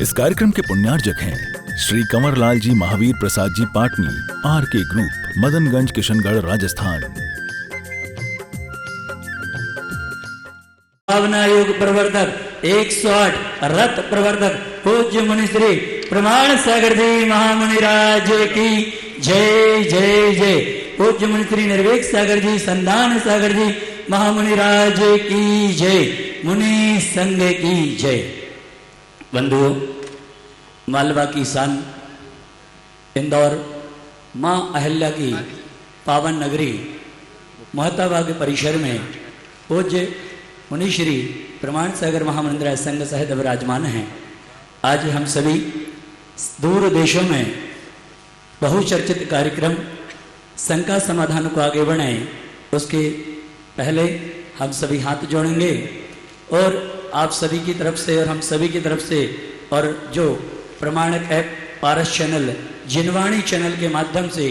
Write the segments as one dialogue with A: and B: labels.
A: इस कार्यक्रम के पुण्यार्जक हैं श्री कंवरलाल जी महावीर प्रसाद जी पाटनी, RK ग्रुप, मदनगंज, किशनगढ़, राजस्थान।
B: भावना योग प्रवर्तक 108 रथ प्रवर्तक पूज्य मुनि श्री प्रमाण सागर जी महामुनिराज की जय जय जय। पूज्य मुनि श्री निर्वेक सागर जी, संधान सागर जी महामुनिराज की जय, मुनि संघ की जय। बंधुओं, मालवा की शान इंदौर मां अहिल्या की पावन नगरी मोहताबाग परिसर में पूज्य मुनि श्री प्रमाण सागर महामंदिर संघ सहित विराजमान हैं। आज हम सभी दूर देशों में बहुचर्चित कार्यक्रम शंका समाधान को आगे बढ़ाएं, उसके पहले हम सभी हाथ जोड़ेंगे और आप सभी की तरफ से और हम सभी की तरफ से और जो प्रमाणक ऐप पारस चैनल, जिनवाणी चैनल के माध्यम से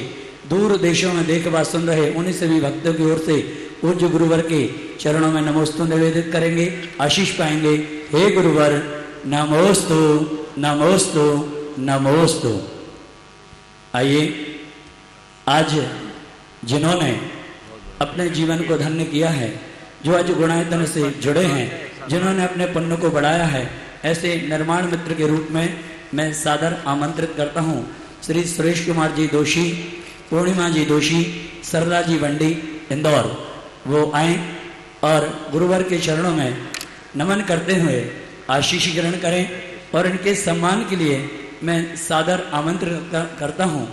B: दूर देशों में देख बात सुन रहे उन्हीं सभी भक्तों की ओर से पूज्य गुरुवर के चरणों में नमोस्तु निवेदित करेंगे, आशीष पाएंगे। हे गुरुवर नमोस्तु नमोस्तु नमोस्तु। आइए, आज जिन्होंने अपने जीवन को धन्य किया है, जो आज गुणायतन से जुड़े हैं, जिन्होंने अपने पुण्य को बढ़ाया है, ऐसे निर्माण मित्र के रूप में मैं सादर आमंत्रित करता हूँ श्री सुरेश कुमार जी दोषी, पूर्णिमा जी दोषी, सरला जी बंडी, इंदौर। वो आए और गुरुवर के चरणों में नमन करते हुए आशीष ग्रहण करें और इनके सम्मान के लिए मैं सादर आमंत्रित करता हूँ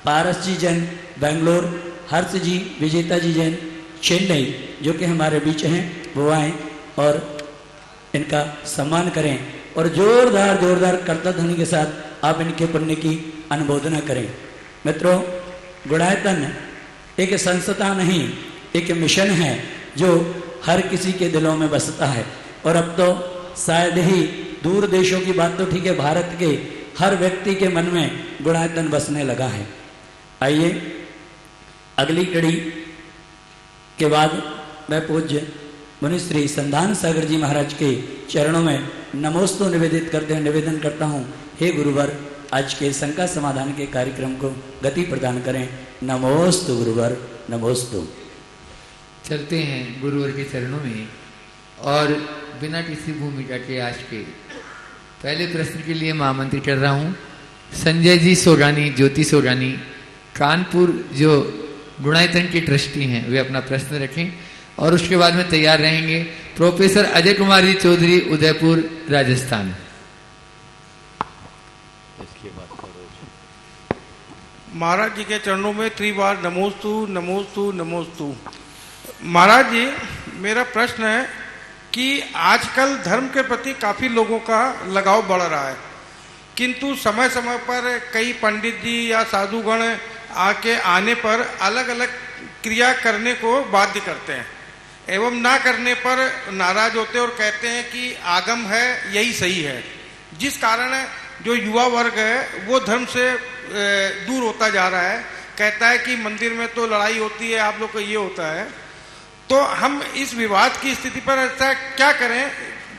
B: पारस जी जैन बेंगलोर, हर्ष जी, विजेता जी जैन चेन्नई, जो कि हमारे बीच हैं, वो आए और इनका सम्मान करें और जोरदार करता ध्वनि के साथ आप इनके पुण्य की अनुमोदना करें। मित्रों, गुणायतन एक संस्था नहीं, एक मिशन है जो हर किसी के दिलों में बसता है। और अब तो शायद ही दूर देशों की बात तो ठीक है, भारत के हर व्यक्ति के मन में गुणायतन बसने लगा है। आइए, अगली कड़ी के बाद मैं पूज्य मुनि श्री संधान सागर जी महाराज के चरणों में नमोस्तु निवेदित करते हैं, निवेदन करता हूँ, हे गुरुवर आज के शंका समाधान के कार्यक्रम को गति प्रदान करें। नमोस्तु गुरुवर, नमोस्तु।
C: चलते हैं गुरुवर के चरणों में और बिना किसी भूमिका के आज के पहले प्रश्न के लिए मैं आमंत्रित कर रहा हूँ संजय जी सोरानी, ज्योति सोरानी, कानपुर, जो गुणायतन के ट्रस्टी हैं, वे अपना प्रश्न रखें और उसके बाद में तैयार रहेंगे प्रोफेसर अजय कुमार जी चौधरी, उदयपुर, राजस्थान।
D: महाराज जी के चरणों में त्रिबार नमोस्तु नमोस्तु नमोस्तु। महाराज जी, मेरा प्रश्न है कि आजकल धर्म के प्रति काफी लोगों का लगाव बढ़ रहा है, किंतु समय समय पर कई पंडित जी या साधुगण आने पर अलग अलग क्रिया करने को बाध्य करते हैं एवं ना करने पर नाराज होते हैं और कहते हैं कि आगम है, यही सही है, जिस कारण जो युवा वर्ग है वो धर्म से दूर होता जा रहा है। कहता है कि मंदिर में तो लड़ाई होती है, आप लोग को ये होता है। तो हम इस विवाद की स्थिति पर ऐसा क्या करें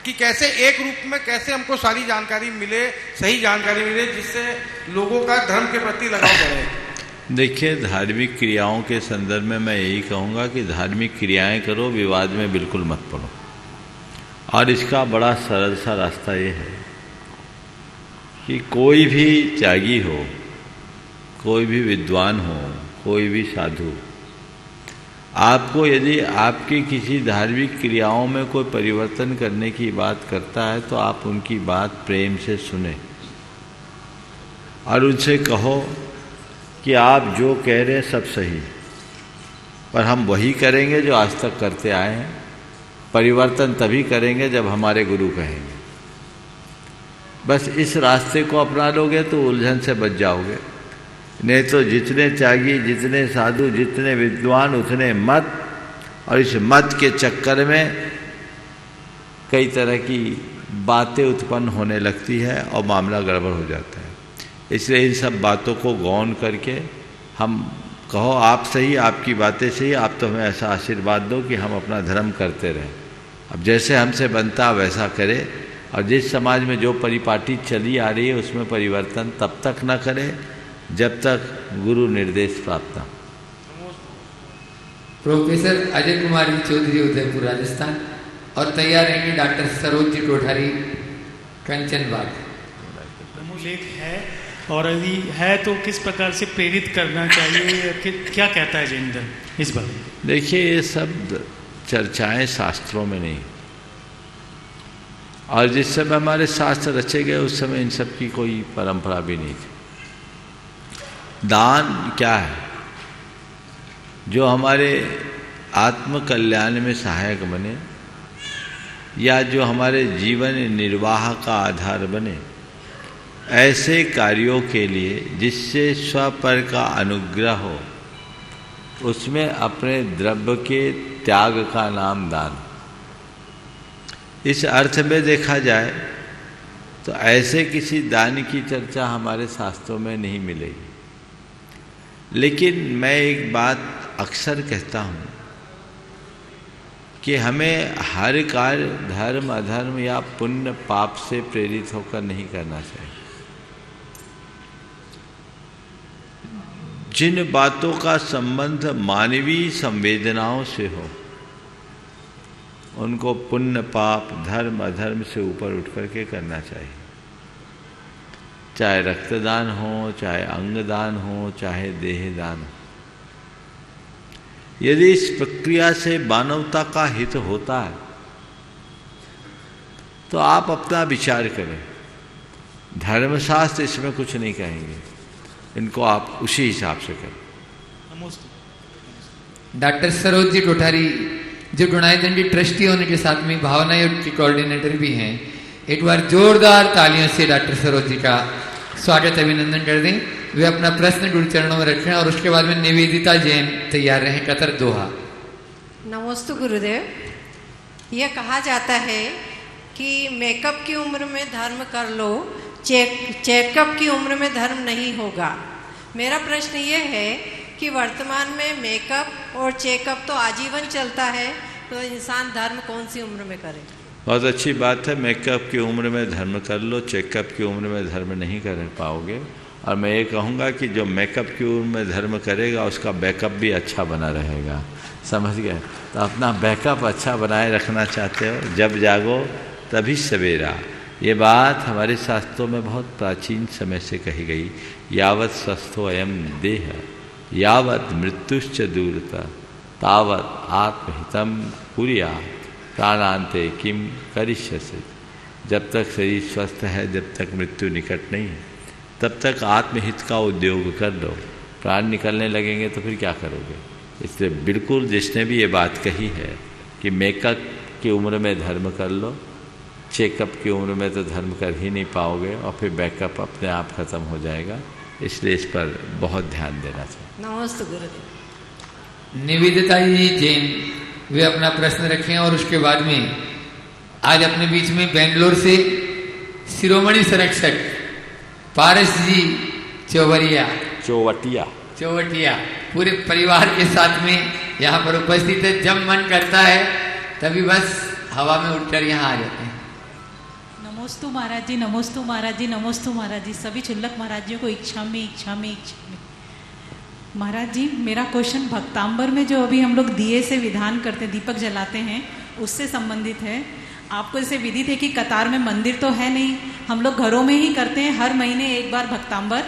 D: कि कैसे एक रूप में कैसे हमको सारी जानकारी मिले, सही जानकारी मिले, जिससे लोगों का धर्म के प्रति लगाव बढ़े।
E: देखिए, धार्मिक क्रियाओं के संदर्भ में मैं यही कहूँगा कि धार्मिक क्रियाएं करो, विवाद में बिल्कुल मत पड़ो। और इसका बड़ा सरल सा रास्ता ये है कि कोई भी त्यागी हो, कोई भी विद्वान हो, कोई भी साधु, आपको यदि आपकी किसी धार्मिक क्रियाओं में कोई परिवर्तन करने की बात करता है तो आप उनकी बात प्रेम से सुने और उनसे कहो कि आप जो कह रहे हैं सब सही, पर हम वही करेंगे जो आज तक करते आए हैं। परिवर्तन तभी करेंगे जब हमारे गुरु कहेंगे। बस इस रास्ते को अपना लोगे तो उलझन से बच जाओगे, नहीं तो जितने त्यागी, जितने साधु, जितने विद्वान, उतने मत, और इस मत के चक्कर में कई तरह की बातें उत्पन्न होने लगती है और मामला गड़बड़ हो जाता है। इसलिए इन सब बातों को गौन करके हम कहो आप सही, आपकी बातें सही, आप तो हमें ऐसा आशीर्वाद दो कि हम अपना धर्म करते रहें। अब जैसे हमसे बनता वैसा करें और जिस समाज में जो परिपाटी चली आ रही है उसमें परिवर्तन तब तक न करें जब तक गुरु निर्देश प्राप्त न।
C: प्रोफेसर अजय कुमार जी चौधरी, उदयपुर, राजस्थान। और तैयार रहेंगे डॉक्टर सरोज जी कोठारी, कंचन बाग।
F: लेख है और यदि है तो किस प्रकार से प्रेरित करना चाहिए, क्या कहता है जैन धर्म इस बारे में?
E: देखिए, ये सब चर्चाएं शास्त्रों में नहीं, और जिस समय हमारे शास्त्र रचे गए उस समय इन सब की कोई परंपरा भी नहीं थी। दान क्या है? जो हमारे आत्म कल्याण में सहायक बने या जो हमारे जीवन निर्वाह का आधार बने, ऐसे कार्यों के लिए जिससे स्वपर का अनुग्रह हो, उसमें अपने द्रव्य के त्याग का नाम दान। इस अर्थ में देखा जाए तो ऐसे किसी दान की चर्चा हमारे शास्त्रों में नहीं मिलेगी। लेकिन मैं एक बात अक्सर कहता हूँ कि हमें हर कार्य धर्म अधर्म या पुण्य पाप से प्रेरित होकर नहीं करना चाहिए। जिन बातों का संबंध मानवीय संवेदनाओं से हो, उनको पुण्य पाप धर्म अधर्म से ऊपर उठ करके करना चाहिए। चाहे रक्तदान हो, चाहे अंगदान हो, चाहे देहदान हो। यदि इस प्रक्रिया से मानवता का हित होता है तो आप अपना विचार करें। धर्मशास्त्र इसमें कुछ नहीं कहेंगे, इनको आप उसी हिसाब से करें।
C: डॉक्टर सरोज जी कोठारी जो गुणायतन की ट्रस्टी होने के साथ में भावना योग की कोऑर्डिनेटर भी हैं, एक बार जोरदार तालियों से डॉक्टर सरोज जी का स्वागत अभिनंदन कर दें। वे अपना प्रश्न गुरु चरणों में रखें और उसके बाद में निवेदिता जैन तैयार रहें, कतर दोहा।
G: नमस्ते गुरुदेव। यह कहा जाता है कि मेकअप की उम्र में धर्म कर लो, चेकअप की उम्र में धर्म नहीं होगा। मेरा प्रश्न ये है कि वर्तमान में मेकअप और चेकअप तो आजीवन चलता है, तो इंसान धर्म कौन सी उम्र में करे?
E: बहुत अच्छी बात है। मेकअप की उम्र में धर्म कर लो, चेकअप की उम्र में धर्म नहीं कर पाओगे। और मैं ये कहूँगा कि जो मेकअप की उम्र में धर्म करेगा उसका बैकअप भी अच्छा बना रहेगा। समझ गए? तो अपना बैकअप अच्छा बनाए रखना चाहते हो, जब जागो तभी सवेरा। ये बात हमारे शास्त्रों में बहुत प्राचीन समय से कही गई। यावत स्वस्थो अयम देह यावत मृत्युश्च दूरता तावत आत्महितम कुर्यात् प्राणांते किम करिष्यसि। जब तक शरीर स्वस्थ है, जब तक मृत्यु निकट नहीं है, तब तक आत्महित का उद्योग कर लो। प्राण निकलने लगेंगे तो फिर क्या करोगे? इसलिए बिल्कुल जिसने भी ये बात कही है कि मेकअप की उम्र में धर्म कर लो, चेकअप की उम्र में तो धर्म कर ही नहीं पाओगे और फिर बैकअप अपने आप खत्म हो जाएगा। इसलिए इस पर बहुत ध्यान देना चाहिए।
G: नमस्ते गुरुदेव।
C: निवेदिता जी जैन वे अपना प्रश्न रखें और उसके बाद में आज अपने बीच में बेंगलोर से शिरोमणि संरक्षक पारस जी चौवटिया पूरे परिवार के साथ में यहाँ पर उपस्थित है। जब मन करता है तभी बस हवा में उठकर यहाँ आ जाते हैं।
H: नमोस्तु महाराज जी, नमोस्तु महाराज जी, नमोस्तु महाराज जी। सभी चुल्लक महाराज जी को इच्छा में महाराज जी, मेरा क्वेश्चन भक्तांबर में जो अभी हम लोग दिए से विधान करते, दीपक जलाते हैं, उससे संबंधित है। आपको जैसे विदित है कि कतार में मंदिर तो है नहीं, हम लोग घरों में ही करते हैं हर महीने एक बार भक्तांबर।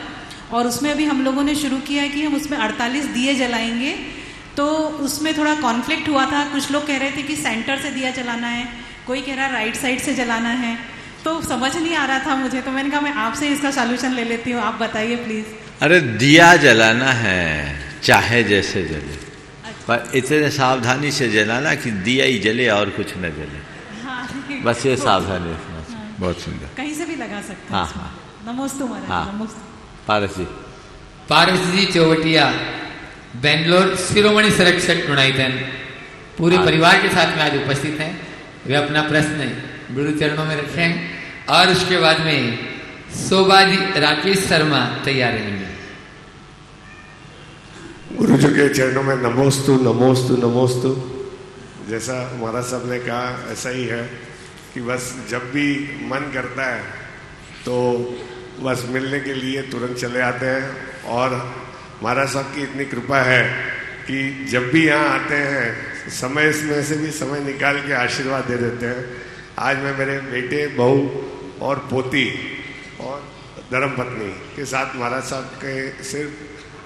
H: और उसमें अभी हम लोगों ने शुरू किया है कि हम उसमें 48 दिए जलाएंगे। तो उसमें थोड़ा कॉन्फ्लिक्ट हुआ था। कुछ लोग कह रहे थे कि सेंटर से दिया जलाना है, कोई कह रहा राइट साइड से जलाना है, तो समझ नहीं आ रहा था मुझे। तो मैंने कहा मैं आपसे इसका सॉल्यूशन ले लेती हूँ, आप बताइए प्लीज़।
E: अरे दिया जलाना है चाहे जैसे जले, पर इतने सावधानी से जलाना कि दिया ही जले और कुछ न जले।
H: हाँ,
E: बस ये सावधानी रखना चाहिए। बहुत सुंदर।
H: कहीं से भी लगा सकते हैं।
E: हाँ हाँ।
H: नमोस्तु महाराज।
E: हाँ।
H: नमोस्तु
E: पारस जी
C: चौवटिया बेंगलोर शिरोमणि संरक्षक गुणायतन पूरे परिवार के साथ में आज उपस्थित हैं। वे अपना प्रश्न गुरु चरणों में रखें और उसके बाद में शोभा जी राकेश शर्मा तैयार रहेंगे।
I: गुरु जी के चरणों में नमोस्तु नमोस्तु नमोस्तु। जैसा महाराज साहब ने कहा ऐसा ही है। कि बस जब भी मन करता है तो बस मिलने के लिए तुरंत चले आते हैं। और महाराज साहब की इतनी कृपा है कि जब भी यहाँ आते हैं समय इसमें से भी समय निकाल के आशीर्वाद दे देते हैं। आज मैं मेरे बेटे, बहू और पोती और धर्मपत्नी के साथ महाराज साहब के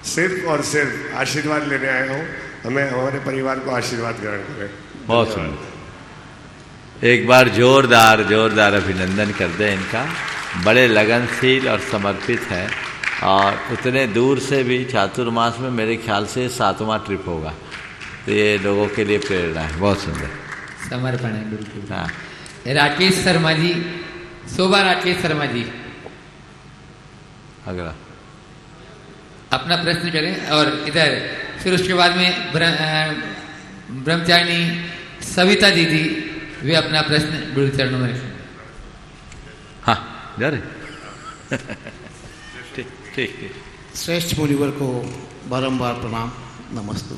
I: सिर्फ और सिर्फ आशीर्वाद लेने आया हूँ। हमें, हमारे परिवार को आशीर्वाद ग्रहण करें।
E: बहुत सुंदर। एक बार जोरदार अभिनंदन कर दें इनका। बड़े लगनशील और समर्पित है, और उतने दूर से भी चातुर्मास में मेरे ख्याल से 7वां ट्रिप होगा, तो ये लोगों के लिए प्रेरणा है। बहुत सुंदर
C: समर्पण है गुरु के।
E: हाँ,
C: राकेश शर्मा जी, शोभा राकेश शर्मा जी,
E: अगला
C: अपना प्रश्न करें। और इधर फिर उसके बाद में ब्रह्मचारिणी सविता दीदी, वे अपना प्रश्न गुरु चरणों में रखें।
E: हाँ, जा रहे ठीक।
J: श्रेष्ठ मुनिवर को बारंबार प्रणाम। नमस्तु।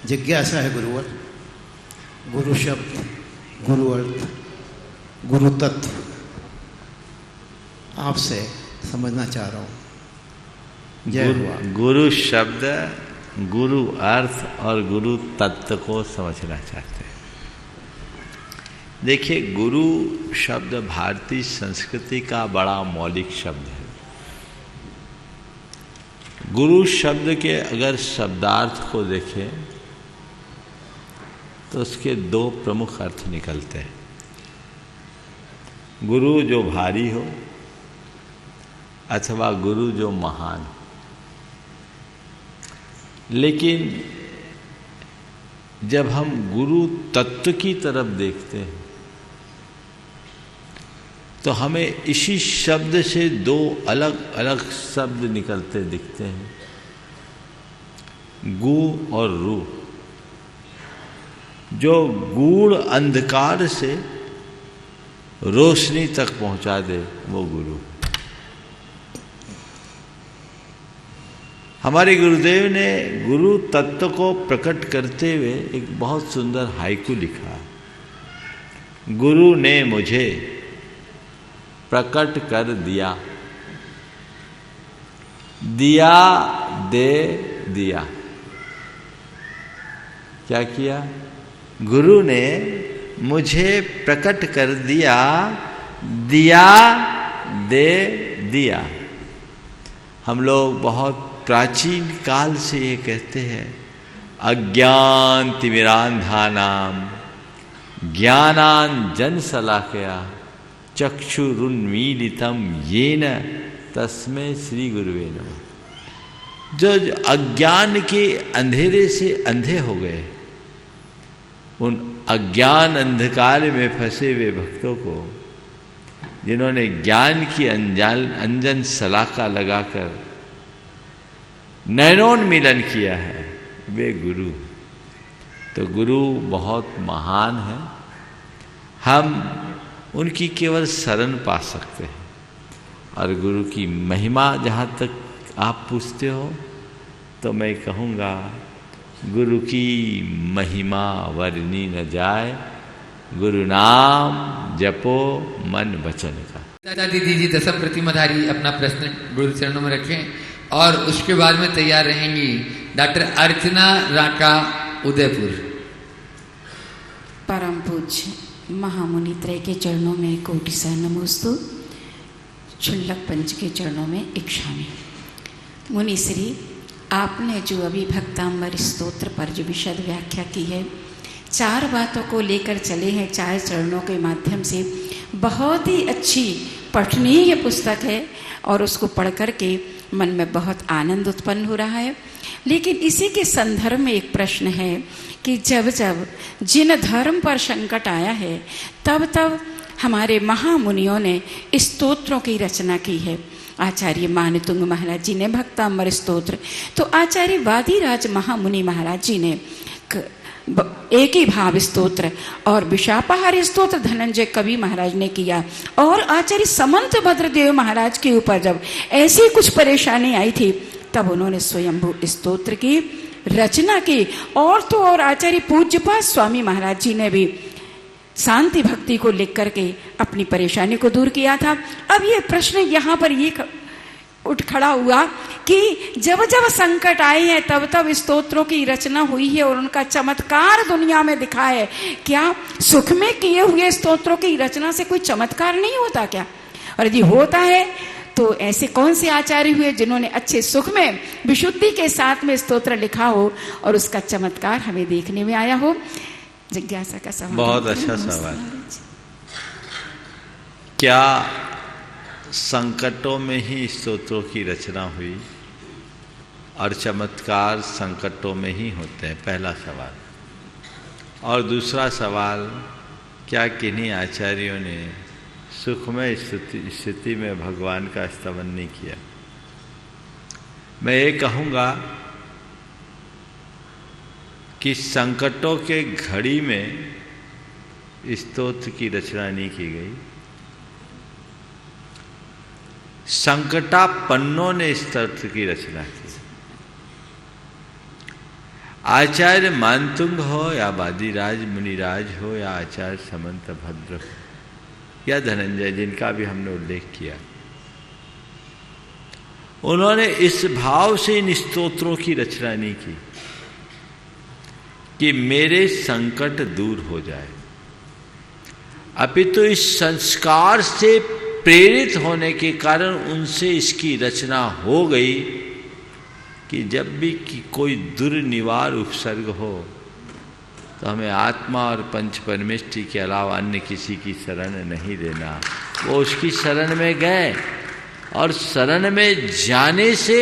J: जिज्ञासा है गुरुवर, गुरु शब्द, गुरु अर्थ, गुरु तत्व आपसे समझना चाह रहा हूँ। जय हुआ।
E: गुरु शब्द, गुरु अर्थ और गुरु तत्व को समझना चाहते हैं। देखिए, गुरु शब्द भारतीय संस्कृति का बड़ा मौलिक शब्द है। गुरु शब्द के अगर शब्दार्थ को देखें तो उसके 2 प्रमुख अर्थ निकलते हैं। गुरु जो भारी हो अथवा गुरु जो महान हो। लेकिन जब हम गुरु तत्व की तरफ देखते हैं तो हमें इसी शब्द से 2 अलग अलग शब्द निकलते दिखते हैं, गु और रू। जो गूढ़ अंधकार से रोशनी तक पहुंचा दे वो गुरु। हमारे गुरुदेव ने गुरु तत्व को प्रकट करते हुए एक बहुत सुंदर हाइकू लिखा। गुरु ने मुझे प्रकट कर दिया, दिया दे दिया। क्या किया? गुरु ने मुझे प्रकट कर दिया, दिया दे दिया। हम लोग बहुत प्राचीन काल से ये कहते हैं, अज्ञान तिमिरांधानाम ज्ञानांजन शलाकया चक्षुरुन्मीलितम येन तस्मै श्री गुरुवे नमः। जो अज्ञान के अंधेरे से अंधे हो गए, उन अज्ञान अंधकार में फंसे हुए भक्तों को जिन्होंने ज्ञान की अंजन सलाका लगाकर नयनोन्मीलन किया है, वे गुरु। तो गुरु बहुत महान है। हम उनकी केवल शरण पा सकते हैं। और गुरु की महिमा जहाँ तक आप पूछते हो तो मैं कहूँगा, गुरु की महिमा वर्णी न जाए, गुरु नाम जपो मन वचन का।
C: दादा दीदी जी दसम प्रतिमाधारी अपना प्रश्न गुरु चरणों में रखें, और उसके बाद में तैयार रहेंगी डॉक्टर अर्चना राका उदयपुर।
K: परम पूज्य महामुनि त्रय के चरणों में कोटि सा नमोस्तु। क्षुल्लक पंच के चरणों में इक्षामि। मुनि श्री, आपने जो अभी भक्तांबर स्तोत्र पर जो विशद व्याख्या की है, 4 बातों को लेकर चले हैं 4 चरणों के माध्यम से। बहुत ही अच्छी पठनीय पुस्तक है और उसको पढ़ कर के मन में बहुत आनंद उत्पन्न हो रहा है। लेकिन इसी के संदर्भ में एक प्रश्न है कि जब जब जिन धर्म पर संकट आया है, तब तब हमारे महामुनियों ने स्तोत्रों की रचना की है। आचार्य मानतुंग महाराज जी ने भक्तांबर स्तोत्र, तो आचार्य वादिराज महामुनि महाराज जी ने एक ही भाव स्तोत्र, और विशापाहार स्तोत्र धनंजय कवि महाराज ने किया। और आचार्य समंत भद्रदेव महाराज के ऊपर जब ऐसी कुछ परेशानी आई थी, तब उन्होंने स्वयंभू स्तोत्र की रचना की। और तो और आचार्य पूज्यपाद स्वामी महाराज जी ने भी शांति भक्ति को लिख करके अपनी परेशानी को दूर किया था। अब ये प्रश्न यहाँ पर ये उठ खड़ा हुआ कि जब जब संकट आए हैं तब तब स्तोत्रों की रचना हुई है और उनका चमत्कार दुनिया में दिखा है। क्या सुख में किए हुए स्तोत्रों की रचना से कोई चमत्कार नहीं होता क्या? और यदि होता है तो ऐसे कौन से आचार्य हुए जिन्होंने अच्छे सुख में विशुद्धि के साथ में स्तोत्र लिखा हो और उसका चमत्कार हमें देखने में आया हो? जिज्ञासा का सवाल।
E: बहुत अच्छा सवाल। क्या संकटों में ही स्तोत्रों की रचना हुई और चमत्कार संकटों में ही होते हैं? पहला सवाल। और दूसरा सवाल, क्या किन्हीं आचार्यों ने सुखमय स्थिति में भगवान का स्तवन नहीं किया? मैं ये कहूँगा कि संकटों के घड़ी में स्तोत्र की रचना नहीं की गई, संकटापन्नों ने स्तोत्र की रचना की। आचार्य मानतुंग हो या वादिराज मुनिराज हो या आचार्य समंत भद्र हो या धनंजय, जिनका भी हमने उल्लेख किया, उन्होंने इस भाव से इन स्तोत्रों की रचना नहीं की कि मेरे संकट दूर हो जाए, अपितु इस संस्कार से प्रेरित होने के कारण उनसे इसकी रचना हो गई कि जब भी कोई दुर्निवार उपसर्ग हो तो हमें आत्मा और पंच परमेष्टि के अलावा अन्य किसी की शरण नहीं देना। वो उसकी शरण में गए और शरण में जाने से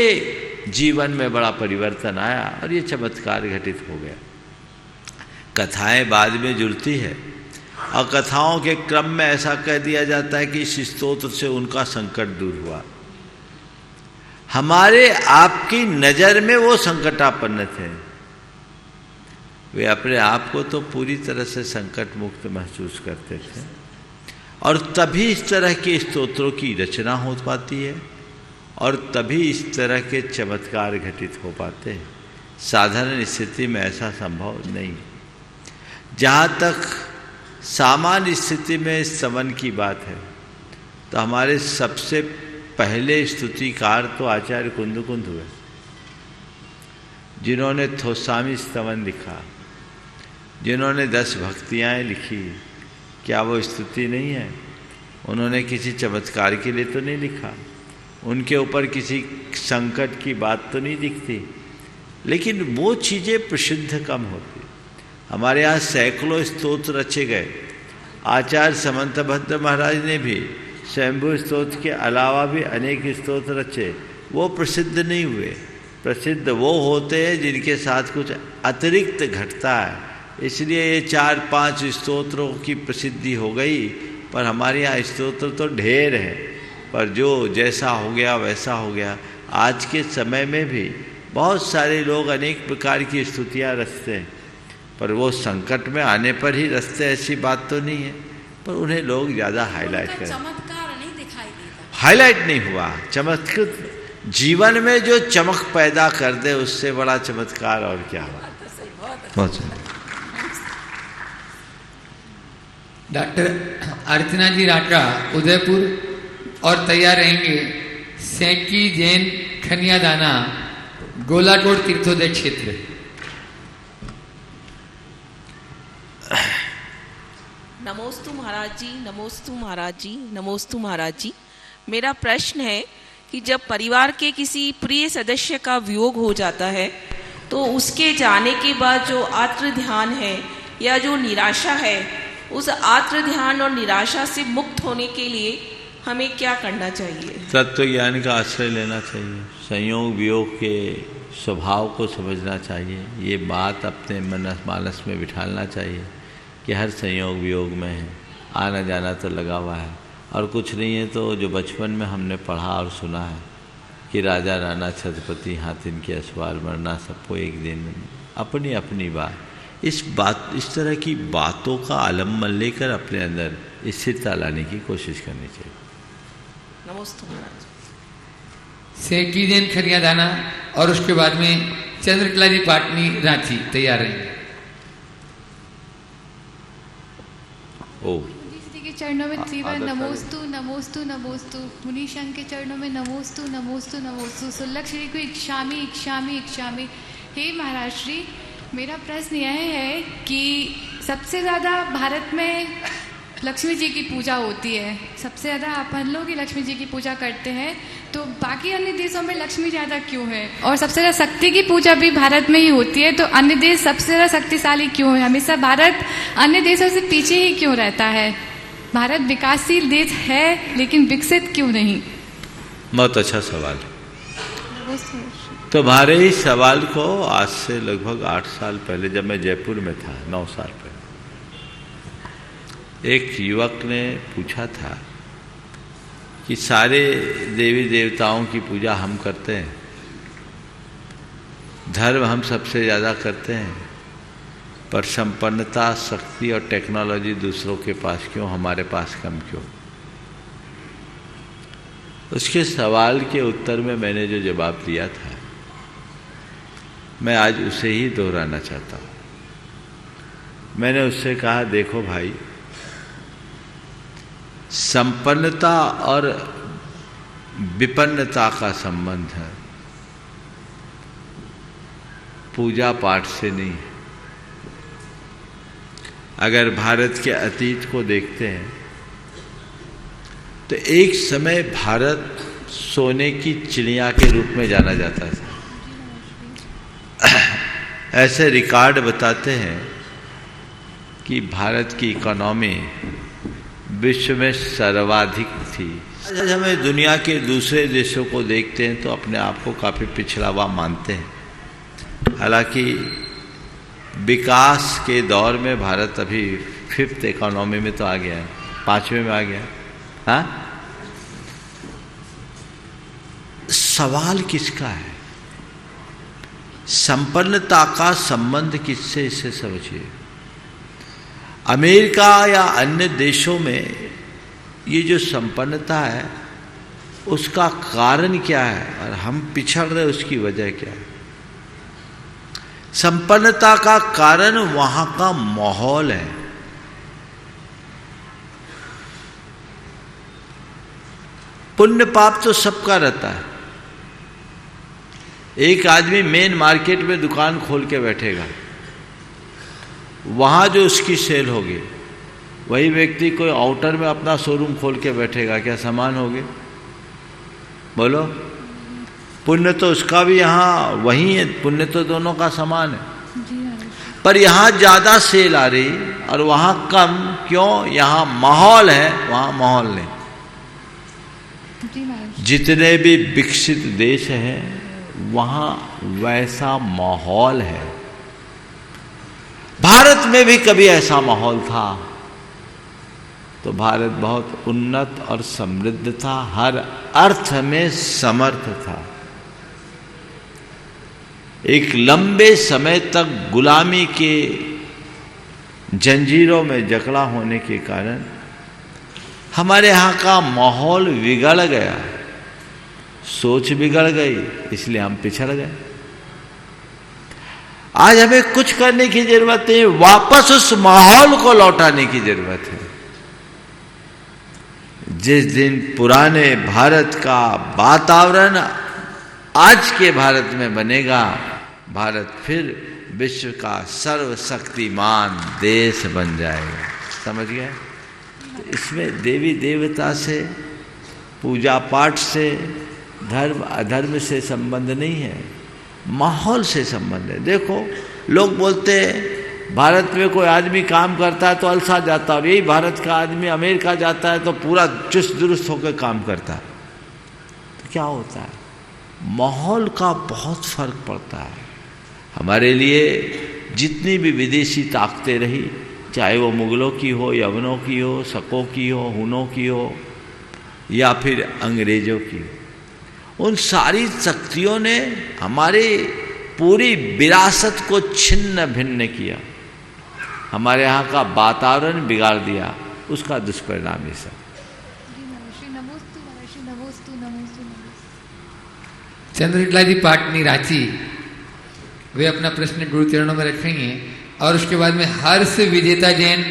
E: जीवन में बड़ा परिवर्तन आया और ये चमत्कार घटित हो गया। कथाएं बाद में जुड़ती है और कथाओं के क्रम में ऐसा कह दिया जाता है कि इस स्तोत्र से उनका संकट दूर हुआ। हमारे आपकी नज़र में वो संकटापन्न थे, वे अपने आप को तो पूरी तरह से संकट मुक्त महसूस करते थे और तभी इस तरह के स्तोत्रों की रचना हो पाती है और तभी इस तरह के चमत्कार घटित हो पाते हैं। साधारण स्थिति में ऐसा संभव नहीं। जहाँ तक सामान्य स्थिति में स्तवन की बात है तो हमारे सबसे पहले स्तुतिकार तो आचार्य कुंदकुंद हुए, जिन्होंने थोसामी स्तवन लिखा, जिन्होंने 10 भक्तियाँ लिखी। क्या वो स्तुति नहीं है? उन्होंने किसी चमत्कार के लिए तो नहीं लिखा, उनके ऊपर किसी संकट की बात तो नहीं दिखती, लेकिन वो चीज़ें प्रसिद्ध कम होती। हमारे यहाँ सैकड़ों स्तोत्र रचे गए। आचार्य समंतभद्र महाराज ने भी स्वयंभू स्तोत्र के अलावा भी अनेक स्तोत्र रचे, वो प्रसिद्ध नहीं हुए। प्रसिद्ध वो होते हैं जिनके साथ कुछ अतिरिक्त घटता है, इसलिए ये 4-5 स्तोत्रों की प्रसिद्धि हो गई। पर हमारे यहाँ स्तोत्र तो ढेर हैं, पर जो जैसा हो गया वैसा हो गया। आज के समय में भी बहुत सारे लोग अनेक प्रकार की स्तुतियाँ रचते हैं, पर वो संकट में आने पर ही रचते, ऐसी बात तो नहीं है, पर उन्हें लोग ज़्यादा हाईलाइट करें।
K: चमत्कार नहीं दिखाई देता,
E: हाईलाइट नहीं हुआ। चमत्कार जीवन में जो चमक पैदा कर दे उससे बड़ा चमत्कार और क्या हुआ। बहुत सुंदर।
C: डॉक्टर अर्चना जी राठा उदयपुर और तैयार रहेंगे सैंकी जैन खनिया दाना गोलाकोट तीर्थोदय क्षेत्र।
L: नमोस्तु महाराज जी, नमोस्तु महाराज जी, नमोस्तु महाराज जी। मेरा प्रश्न है कि जब परिवार के किसी प्रिय सदस्य का वियोग हो जाता है तो उसके जाने के बाद जो आत्म ध्यान है या जो निराशा है, उस आत्म ध्यान और निराशा से मुक्त होने के लिए हमें क्या करना चाहिए?
E: तत्व ज्ञान का आश्रय लेना चाहिए, संयोग वियोग के स्वभाव को समझना चाहिए। ये बात अपने मन मानस में बिठालना चाहिए कि हर संयोग वियोग में है, आना जाना तो लगा हुआ है। और कुछ नहीं है तो जो बचपन में हमने पढ़ा और सुना है कि राजा राणा छत्रपति हाथिन के असवार मरना सबको एक दिन, अपनी अपनी बात। इस तरह की बातों का आलम्बन लेकर अपने अंदर स्थिरता लाने की कोशिश करनी चाहिए।
L: नमस्ते महाराज।
C: सैंकी जैन खनिया दाना और उसके बाद में चंद्रकला जी पाटनी रांची तैयार रहेंगे।
E: ओ
M: श्री के चरणों में त्रिवार नमोस्तु नमोस्तु नमोस्तु, मुनीशंकर के चरणों में नमोस्तु नमोस्तु नमोस्तु, सुल्लक श्री को इक्षामि इक्षामि इक्षामि। हे महाराज श्री, मेरा प्रश्न यह है कि सबसे ज़्यादा भारत में लक्ष्मी जी की पूजा होती है, सबसे ज़्यादा अपन लोग ही लक्ष्मी जी की पूजा करते हैं, तो बाकी अन्य देशों में लक्ष्मी ज़्यादा क्यों है? और सबसे ज़्यादा शक्ति की पूजा भी भारत में ही होती है, तो अन्य देश सबसे ज़्यादा शक्तिशाली क्यों है? हमेशा भारत अन्य देशों से पीछे ही क्यों रहता है? भारत विकासशील देश है लेकिन विकसित क्यों नहीं?
E: बहुत अच्छा सवाल। तुम्हारे ही सवाल को आज से लगभग 8 साल पहले, जब मैं जयपुर में था, 9 साल पहले, एक युवक ने पूछा था कि सारे देवी देवताओं की पूजा हम करते हैं, धर्म हम सबसे ज़्यादा करते हैं, पर संपन्नता, शक्ति और टेक्नोलॉजी दूसरों के पास क्यों, हमारे पास कम क्यों? उसके सवाल के उत्तर में मैंने जो जवाब दिया था, मैं आज उसे ही दोहराना चाहता हूँ। मैंने उससे कहा, देखो भाई, संपन्नता और विपन्नता का संबंध है, पूजा पाठ से नहीं है। अगर भारत के अतीत को देखते हैं तो एक समय भारत सोने की चिड़िया के रूप में जाना जाता था। ऐसे रिकॉर्ड बताते हैं कि भारत की इकोनॉमी विश्व में सर्वाधिक थी। आज हमें दुनिया के दूसरे देशों को देखते हैं तो अपने आप को काफ़ी पिछड़ा हुआ मानते हैं। हालांकि विकास के दौर में भारत अभी 5th इकोनॉमी में तो आ गया है, 5वें में आ गया। हाँ, सवाल किसका है? संपन्नता का संबंध किससे, इसे समझिए। अमेरिका या अन्य देशों में ये जो संपन्नता है उसका कारण क्या है और हम पिछड़ रहे, उसकी वजह क्या है? संपन्नता का कारण वहां का माहौल है। पुण्य पाप तो सबका रहता है। एक आदमी मेन मार्केट में दुकान खोल के बैठेगा, वहां जो उसकी सेल होगी, वही व्यक्ति कोई आउटर में अपना शोरूम खोल के बैठेगा, क्या समान होगी? बोलो। पुण्य तो उसका भी यहाँ वही है, पुण्य तो दोनों का समान है, पर यहाँ ज्यादा सेल आ रही और वहां कम क्यों? यहाँ माहौल है, वहां माहौल नहीं। जितने भी विकसित देश हैं वहां वैसा माहौल है। भारत में भी कभी ऐसा माहौल था तो भारत बहुत उन्नत और समृद्ध था, हर अर्थ में समर्थ था। एक लंबे समय तक गुलामी के जंजीरों में जकड़ा होने के कारण हमारे यहाँ का माहौल बिगड़ गया, सोच बिगड़ गई, इसलिए हम पिछड़ गए। आज हमें कुछ करने की जरूरत है, वापस उस माहौल को लौटाने की जरूरत है। जिस दिन पुराने भारत का वातावरण आज के भारत में बनेगा, भारत फिर विश्व का सर्वशक्तिमान देश बन जाएगा। समझ गए? तो इसमें देवी देवता से, पूजा पाठ से, धर्म अधर्म से संबंध नहीं है, माहौल से संबंध है। देखो, लोग बोलते हैं भारत में कोई आदमी काम करता है तो अलसा जाता है, और यही भारत का आदमी अमेरिका जाता है तो पूरा चुस्त दुरुस्त होकर काम करता है। तो क्या होता है? माहौल का बहुत फर्क पड़ता है। हमारे लिए जितनी भी विदेशी ताकतें रही, चाहे वो मुगलों की हो, यवनों की हो, शकों की हो, हुनों की हो या फिर अंग्रेजों की हो, उन सारी शक्तियों ने हमारे पूरी विरासत को छिन्न भिन्न किया, हमारे यहाँ का वातावरण बिगाड़ दिया। उसका दुष्परिणाम ये सब।
C: चंद्रकला जी पाटनी रांची, वे अपना प्रश्न गुरु चरणों में रखेंगे और उसके बाद में हर्ष विजेता जैन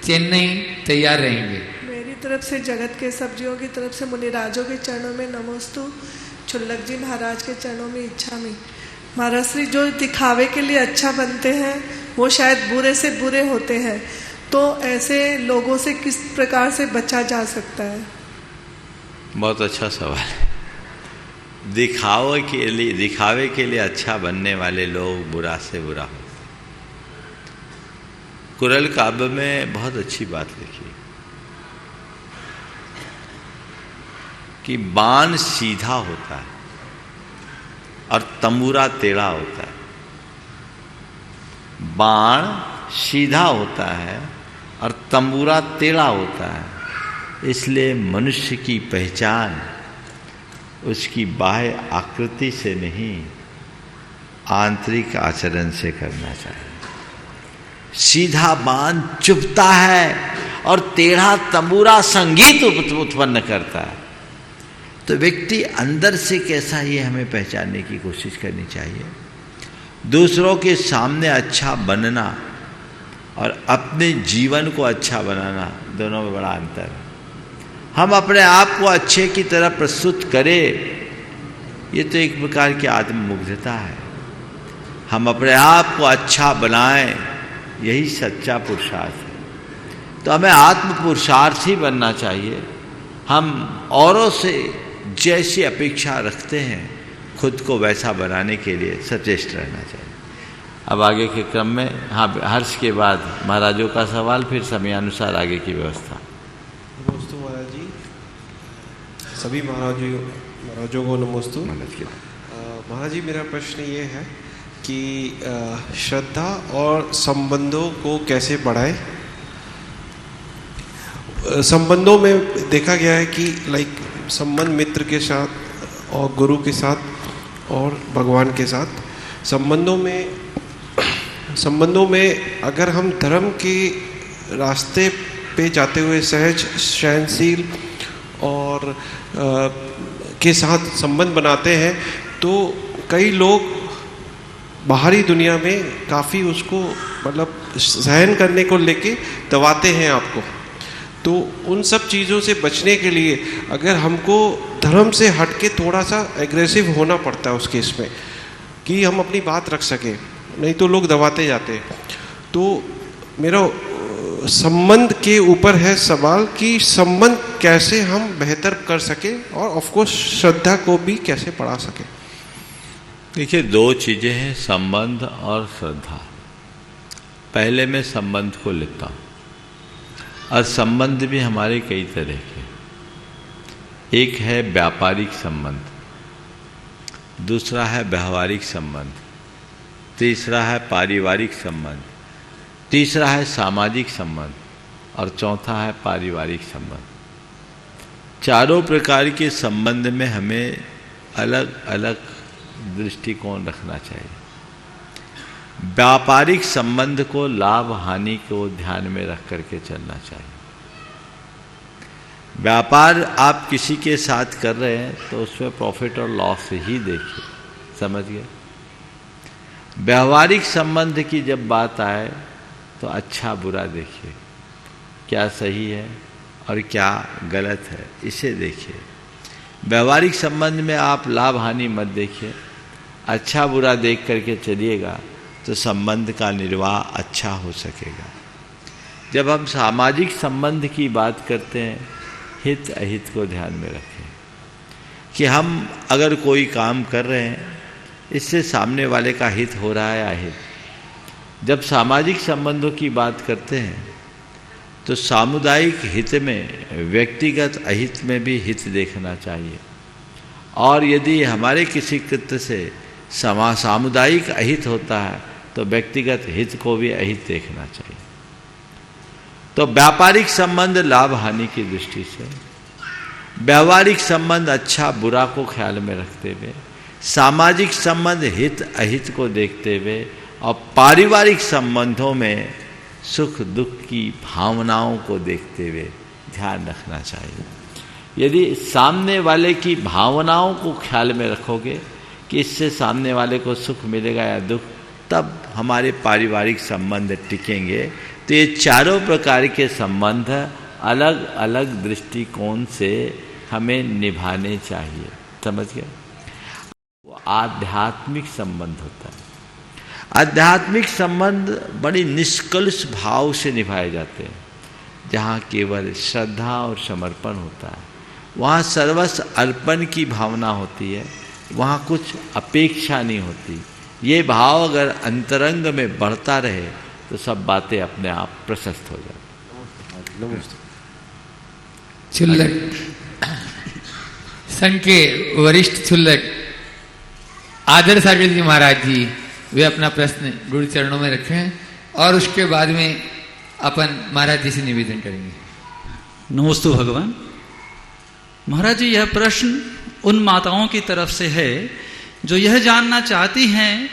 C: चेन्नई तैयार रहेंगे।
N: मेरी तरफ से जगत के सब जीवों की तरफ से मुनिराजों के चरणों में नमोस्तु, छुल्लक जी महाराज के चरणों में इच्छामि। महाराज श्री, जो दिखावे के लिए अच्छा बनते हैं वो शायद बुरे से बुरे होते हैं, तो ऐसे लोगों से किस प्रकार से बचा जा सकता है?
E: बहुत अच्छा सवाल है। दिखावे के लिए अच्छा बनने वाले लोग बुरा से बुरा हो। कुरल काव्य में बहुत अच्छी बात लिखी कि बाण सीधा होता है और तंबूरा टेढ़ा होता है। बाण सीधा होता है और तंबूरा टेढ़ा होता है। इसलिए मनुष्य की पहचान उसकी बाह्य आकृति से नहीं, आंतरिक आचरण से करना चाहिए। सीधा बाण चुभता है और टेढ़ा तंबूरा संगीत उत्पन्न करता है। तो व्यक्ति अंदर से कैसा, ये हमें पहचानने की कोशिश करनी चाहिए। दूसरों के सामने अच्छा बनना और अपने जीवन को अच्छा बनाना, दोनों में बड़ा अंतर है। हम अपने आप को अच्छे की तरह प्रस्तुत करें, ये तो एक प्रकार की आत्ममुग्धता है। हम अपने आप को अच्छा बनाएं, यही सच्चा पुरुषार्थ है। तो हमें आत्म पुरुषार्थ ही बनना चाहिए। हम औरों से जैसी अपेक्षा रखते हैं, खुद को वैसा बनाने के लिए सचेष्ट रहना चाहिए। अब आगे के क्रम में, हाँ, हर्ष के बाद महाराजों का सवाल, फिर समयानुसार आगे की व्यवस्था।
O: नमोस्तु महाराज जी, सभी महाराजों को नमोस्तु। महाराज जी, मेरा प्रश्न ये है कि श्रद्धा और संबंधों को कैसे बढ़ाएं। संबंधों में देखा गया है कि संबंध मित्र के साथ और गुरु के साथ और भगवान के साथ, संबंधों में अगर हम धर्म के रास्ते पे जाते हुए सहज, सहनशील और के साथ संबंध बनाते हैं, तो कई लोग बाहरी दुनिया में काफ़ी उसको सहन करने को लेके दबाते हैं आपको। तो उन सब चीज़ों से बचने के लिए अगर हमको धर्म से हट के थोड़ा सा एग्रेसिव होना पड़ता है उस केस में, कि हम अपनी बात रख सकें, नहीं तो लोग दबाते जाते हैं। तो मेरा संबंध के ऊपर है सवाल कि संबंध कैसे हम बेहतर कर सकें और ऑफ कोर्स श्रद्धा को भी कैसे बढ़ा सकें।
E: देखिए, दो चीज़ें हैं, संबंध और श्रद्धा। पहले मैं संबंध को लेता हूँ, और संबंध भी हमारे कई तरह के। एक है व्यापारिक संबंध, दूसरा है व्यवहारिक संबंध, तीसरा है पारिवारिक संबंध, तीसरा है सामाजिक संबंध, और चौथा है पारिवारिक संबंध। चारों प्रकार के संबंध में हमें अलग अलग दृष्टिकोण रखना चाहिए। व्यापारिक संबंध को लाभ हानि को ध्यान में रख करके चलना चाहिए। व्यापार आप किसी के साथ कर रहे हैं तो उसमें प्रॉफिट और लॉस ही देखिए, समझ गए। व्यावहारिक संबंध की जब बात आए तो अच्छा बुरा देखिए, क्या सही है और क्या गलत है, इसे देखिए। व्यावहारिक संबंध में आप लाभ हानि मत देखिए, अच्छा बुरा देख करके चलिएगा तो संबंध का निर्वाह अच्छा हो सकेगा। जब हम सामाजिक संबंध की बात करते हैं, हित अहित को ध्यान में रखें कि हम अगर कोई काम कर रहे हैं, इससे सामने वाले का हित हो रहा है या अहित। जब सामाजिक संबंधों की बात करते हैं तो सामुदायिक हित में व्यक्तिगत अहित में भी हित देखना चाहिए, और यदि हमारे किसी कृत्य से सामुदायिक अहित होता है तो व्यक्तिगत हित को भी अहित देखना चाहिए। तो व्यापारिक संबंध लाभ हानि की दृष्टि से, व्यावहारिक संबंध अच्छा बुरा को ख्याल में रखते हुए, सामाजिक संबंध हित अहित को देखते हुए, और पारिवारिक संबंधों में सुख दुख की भावनाओं को देखते हुए ध्यान रखना चाहिए। यदि सामने वाले की भावनाओं को ख्याल में रखोगे कि इससे सामने वाले को सुख मिलेगा या दुख, तब हमारे पारिवारिक संबंध टिकेंगे। तो ये चारों प्रकार के संबंध अलग अलग दृष्टिकोण से हमें निभाने चाहिए। समझ गए? वो आध्यात्मिक संबंध होता है। आध्यात्मिक संबंध बड़ी निष्कलुष भाव से निभाए जाते हैं, जहाँ केवल श्रद्धा और समर्पण होता है, वहाँ सर्वस्व अर्पण की भावना होती है, वहाँ कुछ अपेक्षा नहीं होती। ये भाव अगर अंतरंग में बढ़ता रहे तो सब बातें अपने आप प्रशस्त हो जाती।
C: छुल्लक संघ के वरिष्ठ छुल्लक आदर सागर जी महाराज जी, वे अपना प्रश्न गुरु चरणों में रखें और उसके बाद में अपन महाराज जी से निवेदन करेंगे।
P: नमोस्तु भगवान। महाराज जी, यह प्रश्न उन माताओं की तरफ से है जो यह जानना चाहती हैं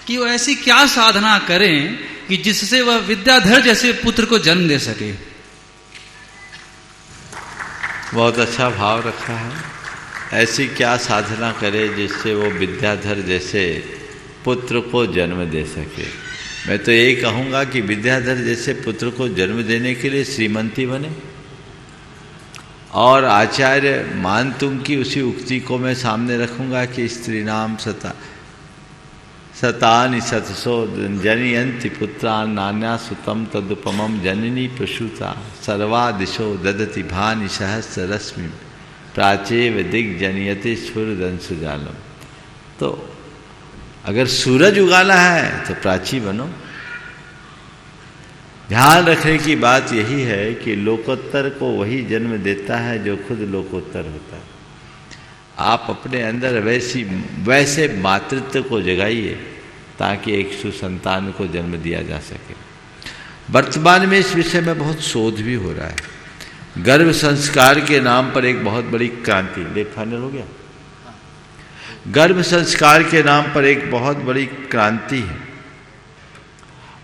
P: कि वो ऐसी क्या साधना करें कि जिससे वह विद्याधर जैसे पुत्र को जन्म दे सके।
E: बहुत अच्छा भाव रखा है। ऐसी क्या साधना करे जिससे वो विद्याधर जैसे पुत्र को जन्म दे सके। मैं तो यही कहूँगा कि विद्याधर जैसे पुत्र को जन्म देने के लिए श्रीमंती बने। और आचार्य मानतुंग की उसी उक्ति को मैं सामने रखूँगा कि स्त्री नाम सतानि सतसो जनयन्ति पुत्रान् नान्या सुतम तदुपमम जननी प्रसूता सर्वा दिशो ददति भानि सहस्र रश्मि प्राचेव दिग जनयति स्फुरदंशु जालम। तो अगर सूरज उगाना है तो प्राची बनो। ध्यान रखने की बात यही है कि लोकोत्तर को वही जन्म देता है जो खुद लोकोत्तर होता है। आप अपने अंदर वैसे मातृत्व को जगाइए ताकि एक सुसंतान को जन्म दिया जा सके। वर्तमान में इस विषय में बहुत शोध भी हो रहा है। गर्भ संस्कार के नाम पर एक बहुत बड़ी क्रांति, लेट फाइनल हो गया। गर्भ संस्कार के नाम पर एक बहुत बड़ी क्रांति है।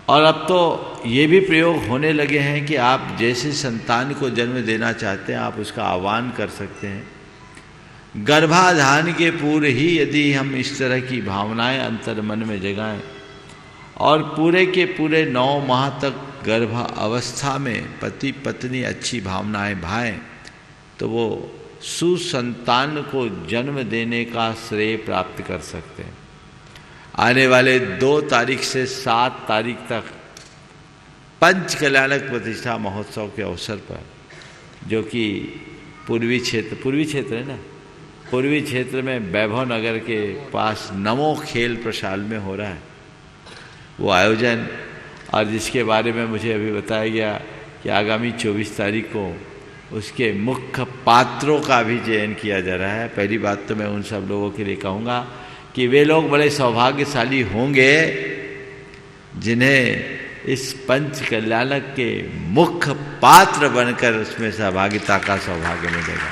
E: और अब तो ये भी प्रयोग होने लगे हैं कि आप जैसे संतान को जन्म देना चाहते हैं आप उसका आह्वान कर सकते हैं। गर्भाधान के पूर्व ही यदि हम इस तरह की भावनाएं अंतर मन में जगाएं और पूरे के पूरे 9 माह तक गर्भ अवस्था में पति पत्नी अच्छी भावनाएं भाएं तो वो सुसंतान को जन्म देने का श्रेय प्राप्त कर सकते हैं। आने वाले 2 तारीख से 7 तारीख तक पंच कल्याणक प्रतिष्ठा महोत्सव के अवसर पर, जो कि पूर्वी क्षेत्र है ना, पूर्वी क्षेत्र में वैभव नगर के पास नमो खेल प्रशाल में हो रहा है वो आयोजन, और जिसके बारे में मुझे अभी बताया गया कि आगामी 24 तारीख को उसके मुख्य पात्रों का भी चयन किया जा रहा है। पहली बात तो मैं उन सब लोगों के लिए कहूँगा कि वे लोग बड़े सौभाग्यशाली होंगे जिन्हें इस पंच कल्याणक के मुख्य पात्र बनकर उसमें सहभागिता का सौभाग्य मिलेगा।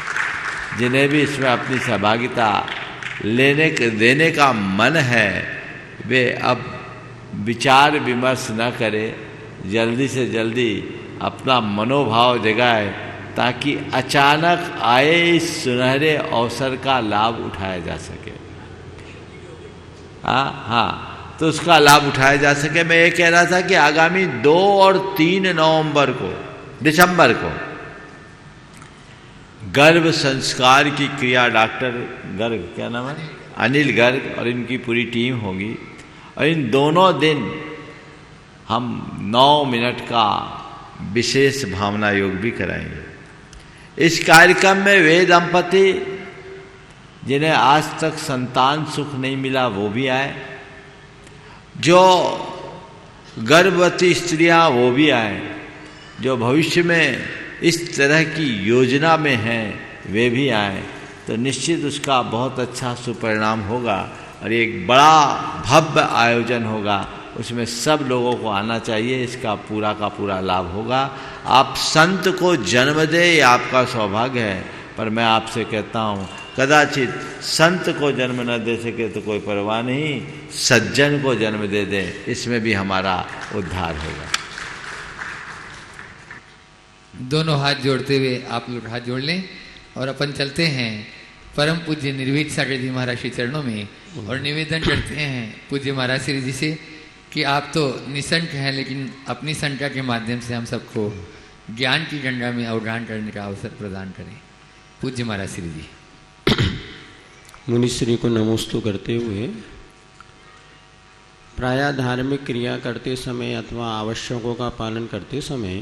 E: जिन्हें भी इसमें अपनी सहभागिता देने का मन है वे अब विचार विमर्श न करें, जल्दी से जल्दी अपना मनोभाव जगाए ताकि अचानक आए इस सुनहरे अवसर का लाभ उठाया जा सके। हाँ, तो उसका लाभ उठाया जा सके। मैं ये कह रहा था कि आगामी 2 और 3 दिसंबर को गर्भ संस्कार की क्रिया डॉक्टर गर्ग, क्या नाम है, अनिल गर्ग और इनकी पूरी टीम होगी। और इन दोनों दिन हम 9 मिनट का विशेष भावना योग भी कराएंगे। इस कार्यक्रम में वे दंपति जिन्हें आज तक संतान सुख नहीं मिला वो भी आए, जो गर्भवती स्त्रियां वो भी आए, जो भविष्य में इस तरह की योजना में हैं वे भी आए, तो निश्चित उसका बहुत अच्छा सुपरिणाम होगा और एक बड़ा भव्य आयोजन होगा। उसमें सब लोगों को आना चाहिए, इसका पूरा का पूरा लाभ होगा। आप संत को जन्म दे ये आपका सौभाग्य है, पर मैं आपसे कहता हूँ कदाचित संत को जन्म न दे सके तो कोई परवाह नहीं, सज्जन को जन्म दे दें, इसमें भी हमारा उद्धार होगा।
C: दोनों हाथ जोड़ते हुए आप लोग हाथ जोड़ लें और अपन चलते हैं परम पूज्य निर्भीक सागर जी महाराज श्री चरणों में और निवेदन करते हैं पूज्य महाराज श्री जी से कि आप तो निसंक हैं, लेकिन अपनी संख्या के माध्यम से हम सबको ज्ञान की गंगा में अवगाहन करने का अवसर प्रदान करें। पूज्य महाराज श्री जी।
Q: मुनिश्री को नमोस्तु करते हुए, प्रायः धार्मिक क्रिया करते समय अथवा आवश्यकों का पालन करते समय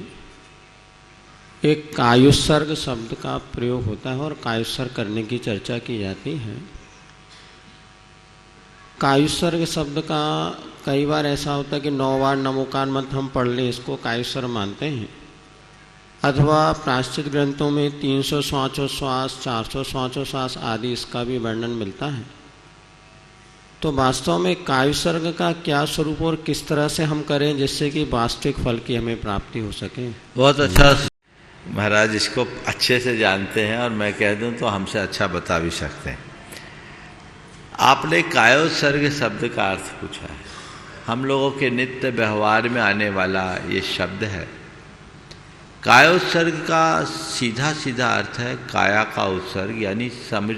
Q: एक कायुत्सर्ग शब्द का प्रयोग होता है और कायुत्सर्ग करने की चर्चा की जाती है। कायुत्सर्ग शब्द का कई बार ऐसा होता है कि 9 बार नमोकार मंत्र हम पढ़ लें, इसको कायुत्सर्ग मानते हैं। अथवा प्रायश्चित ग्रंथों में 300 श्वासोच्छ्वास, 400 श्वासोच्छ्वास आदि इसका भी वर्णन मिलता है। तो वास्तव में कायुत्सर्ग का क्या स्वरूप और किस तरह से हम करें जिससे कि वास्तविक फल की हमें प्राप्ति हो सके?
E: बहुत अच्छा महाराज इसको अच्छे से जानते हैं, और मैं कह दूं तो हमसे अच्छा बता भी सकते हैं। आपने कायोत्सर्ग शब्द का अर्थ पूछा है। हम लोगों के नित्य व्यवहार में आने वाला ये शब्द है। कायोत्सर्ग का सीधा सीधा अर्थ है काया का उत्सर्ग, यानी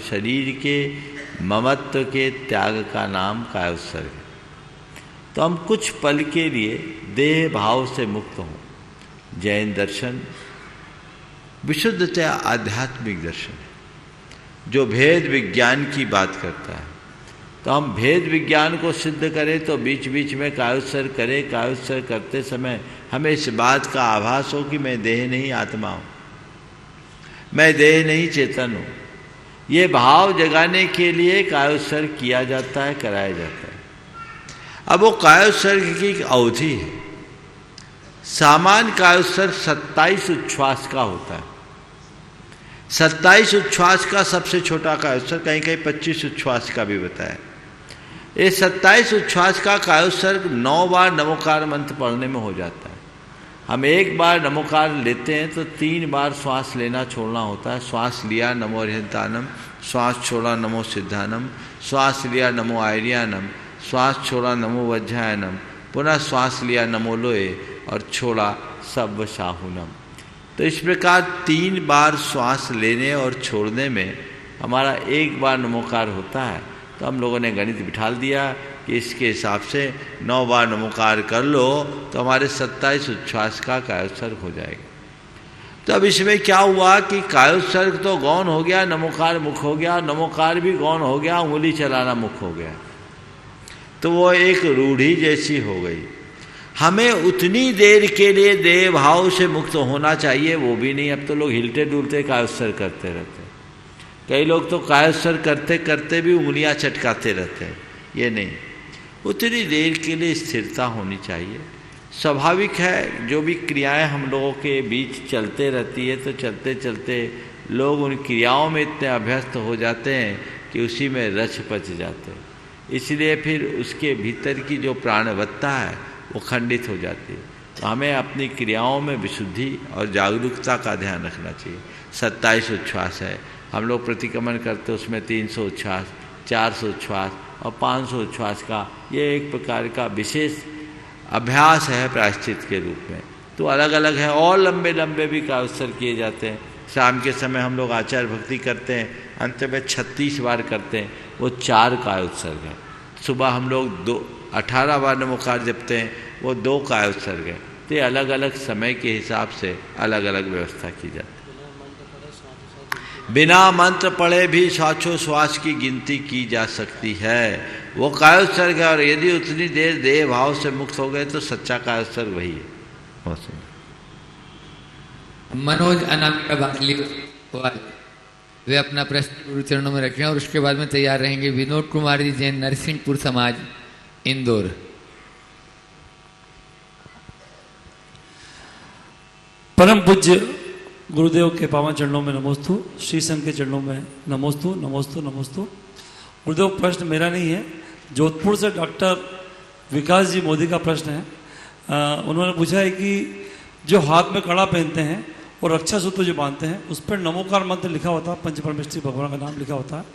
E: शरीर के ममत्व के त्याग का नाम कायोत्सर्ग है। तो हम कुछ पल के लिए देह भाव से मुक्त हों। जैन दर्शन विशुद्धतया आध्यात्मिक दर्शन है जो भेद विज्ञान की बात करता है। तो हम भेद विज्ञान को सिद्ध करें तो बीच बीच में कायोत्सर्ग करें। कायोत्सर्ग करते समय हमें इस बात का आभास हो कि मैं देह नहीं आत्मा हूँ, मैं देह नहीं चेतन हूँ। ये भाव जगाने के लिए कायोत्सर्ग किया जाता है, कराया जाता है। अब वो कायोत्सर्ग की एक अवधि है। सामान्य कायोत्सर्ग 27 उच्छ्वास का होता है। 27 उच्छ्वास का सबसे छोटा कायोत्सर्ग, कहीं कहीं 25 उच्छ्वास का भी बताया। ये 27 उच्छ्वास का कायोत्सर्ग 9 बार नमोकार मंत्र पढ़ने में हो जाता है। हम एक बार नमोकार लेते हैं तो 3 बार श्वास लेना छोड़ना होता है। श्वास लिया नमो अर्हंतानम, श्वास छोड़ा नमो सिद्धानम, श्वास लिया नमो आयर्यानम, श्वास छोड़ा नमो वज्रायनम, पुनः श्वास लिया नमो लोए और छोड़ा सब्व शाहुनम। तो इस प्रकार 3 बार श्वास लेने और छोड़ने में हमारा 1 बार नमोकार होता है। तो हम लोगों ने गणित बिठा दिया कि इसके हिसाब से 9 बार नमोकार कर लो तो हमारे 27 उच्छ्वास का कायोत्सर्ग हो जाएगा। तो अब इसमें क्या हुआ कि कायोत्सर्ग तो गौण हो गया, नमोकार मुख हो गया, नमोकार भी गौण हो गया, उंगली चलाना मुख हो गया। तो वो एक रूढ़ी जैसी हो गई। हमें उतनी देर के लिए देह भाव से मुक्त होना चाहिए, वो भी नहीं। अब तो लोग हिलते डुलते कायोत्सर्ग करते रहते हैं। कई लोग तो कायोत्सर्ग करते करते भी उंगलियां चटकाते रहते हैं। ये नहीं, उतनी देर के लिए स्थिरता होनी चाहिए। स्वाभाविक है, जो भी क्रियाएं हम लोगों के बीच चलते रहती है तो चलते चलते लोग उन क्रियाओं में इतने अभ्यस्त हो जाते हैं कि उसी में रच पच जाते हैं। इसलिए फिर उसके भीतर की जो प्राणवत्ता है वो खंडित हो जाती है। तो हमें अपनी क्रियाओं में विशुद्धि और जागरूकता का ध्यान रखना चाहिए। 27 उच्छ्वास है, हम लोग प्रतिक्रमण करते उसमें 300 उच्छ्वास, 400 उच्छ्वास और 500 उच्छ्वास का ये एक प्रकार का विशेष अभ्यास है प्रायश्चित के रूप में। तो अलग अलग है, और लंबे लंबे भी कायोत्सर्ग किए जाते हैं। शाम के समय हम लोग आचार भक्ति करते हैं, अंत में 36 बार करते हैं, वो 4 कायोत्सर्ग है। सुबह हम लोग 18 बार नमोकार जपते हैं, वो 2 कायोत्सर्ग है। तो ये अलग अलग समय के हिसाब से अलग अलग व्यवस्था की जाती है। बिना मंत्र पढ़े भी श्वासोच्छ्वास की गिनती की जा सकती है, वो कायोत्सर्ग है। और यदि उतनी देर देह भाव से मुक्त हो गए तो सच्चा कायोत्सर्ग वही है। बहुत सुंदर।
C: मनोज अनामिका बाटली वे अपना प्रश्न गुरु चरणों में रखें और उसके बाद में तैयार रहेंगे विनोद कुमार जी, जैन नरसिंहपुर समाज, इंदौर।
R: परम पूज्य गुरुदेव के पावन चरणों में नमोस्तु, श्री संघ के चरणों में नमोस्तु नमोस्तु नमोस्तु। गुरुदेव, प्रश्न मेरा नहीं है, जोधपुर से डॉक्टर विकास जी मोदी का प्रश्न है। उन्होंने पूछा है कि जो हाथ में कड़ा पहनते हैं और रक्षा सूत्र जो बांधते हैं उस पर नमोकार मंत्र लिखा होता है, पंच परमेश्वरी भगवान का नाम लिखा होता है,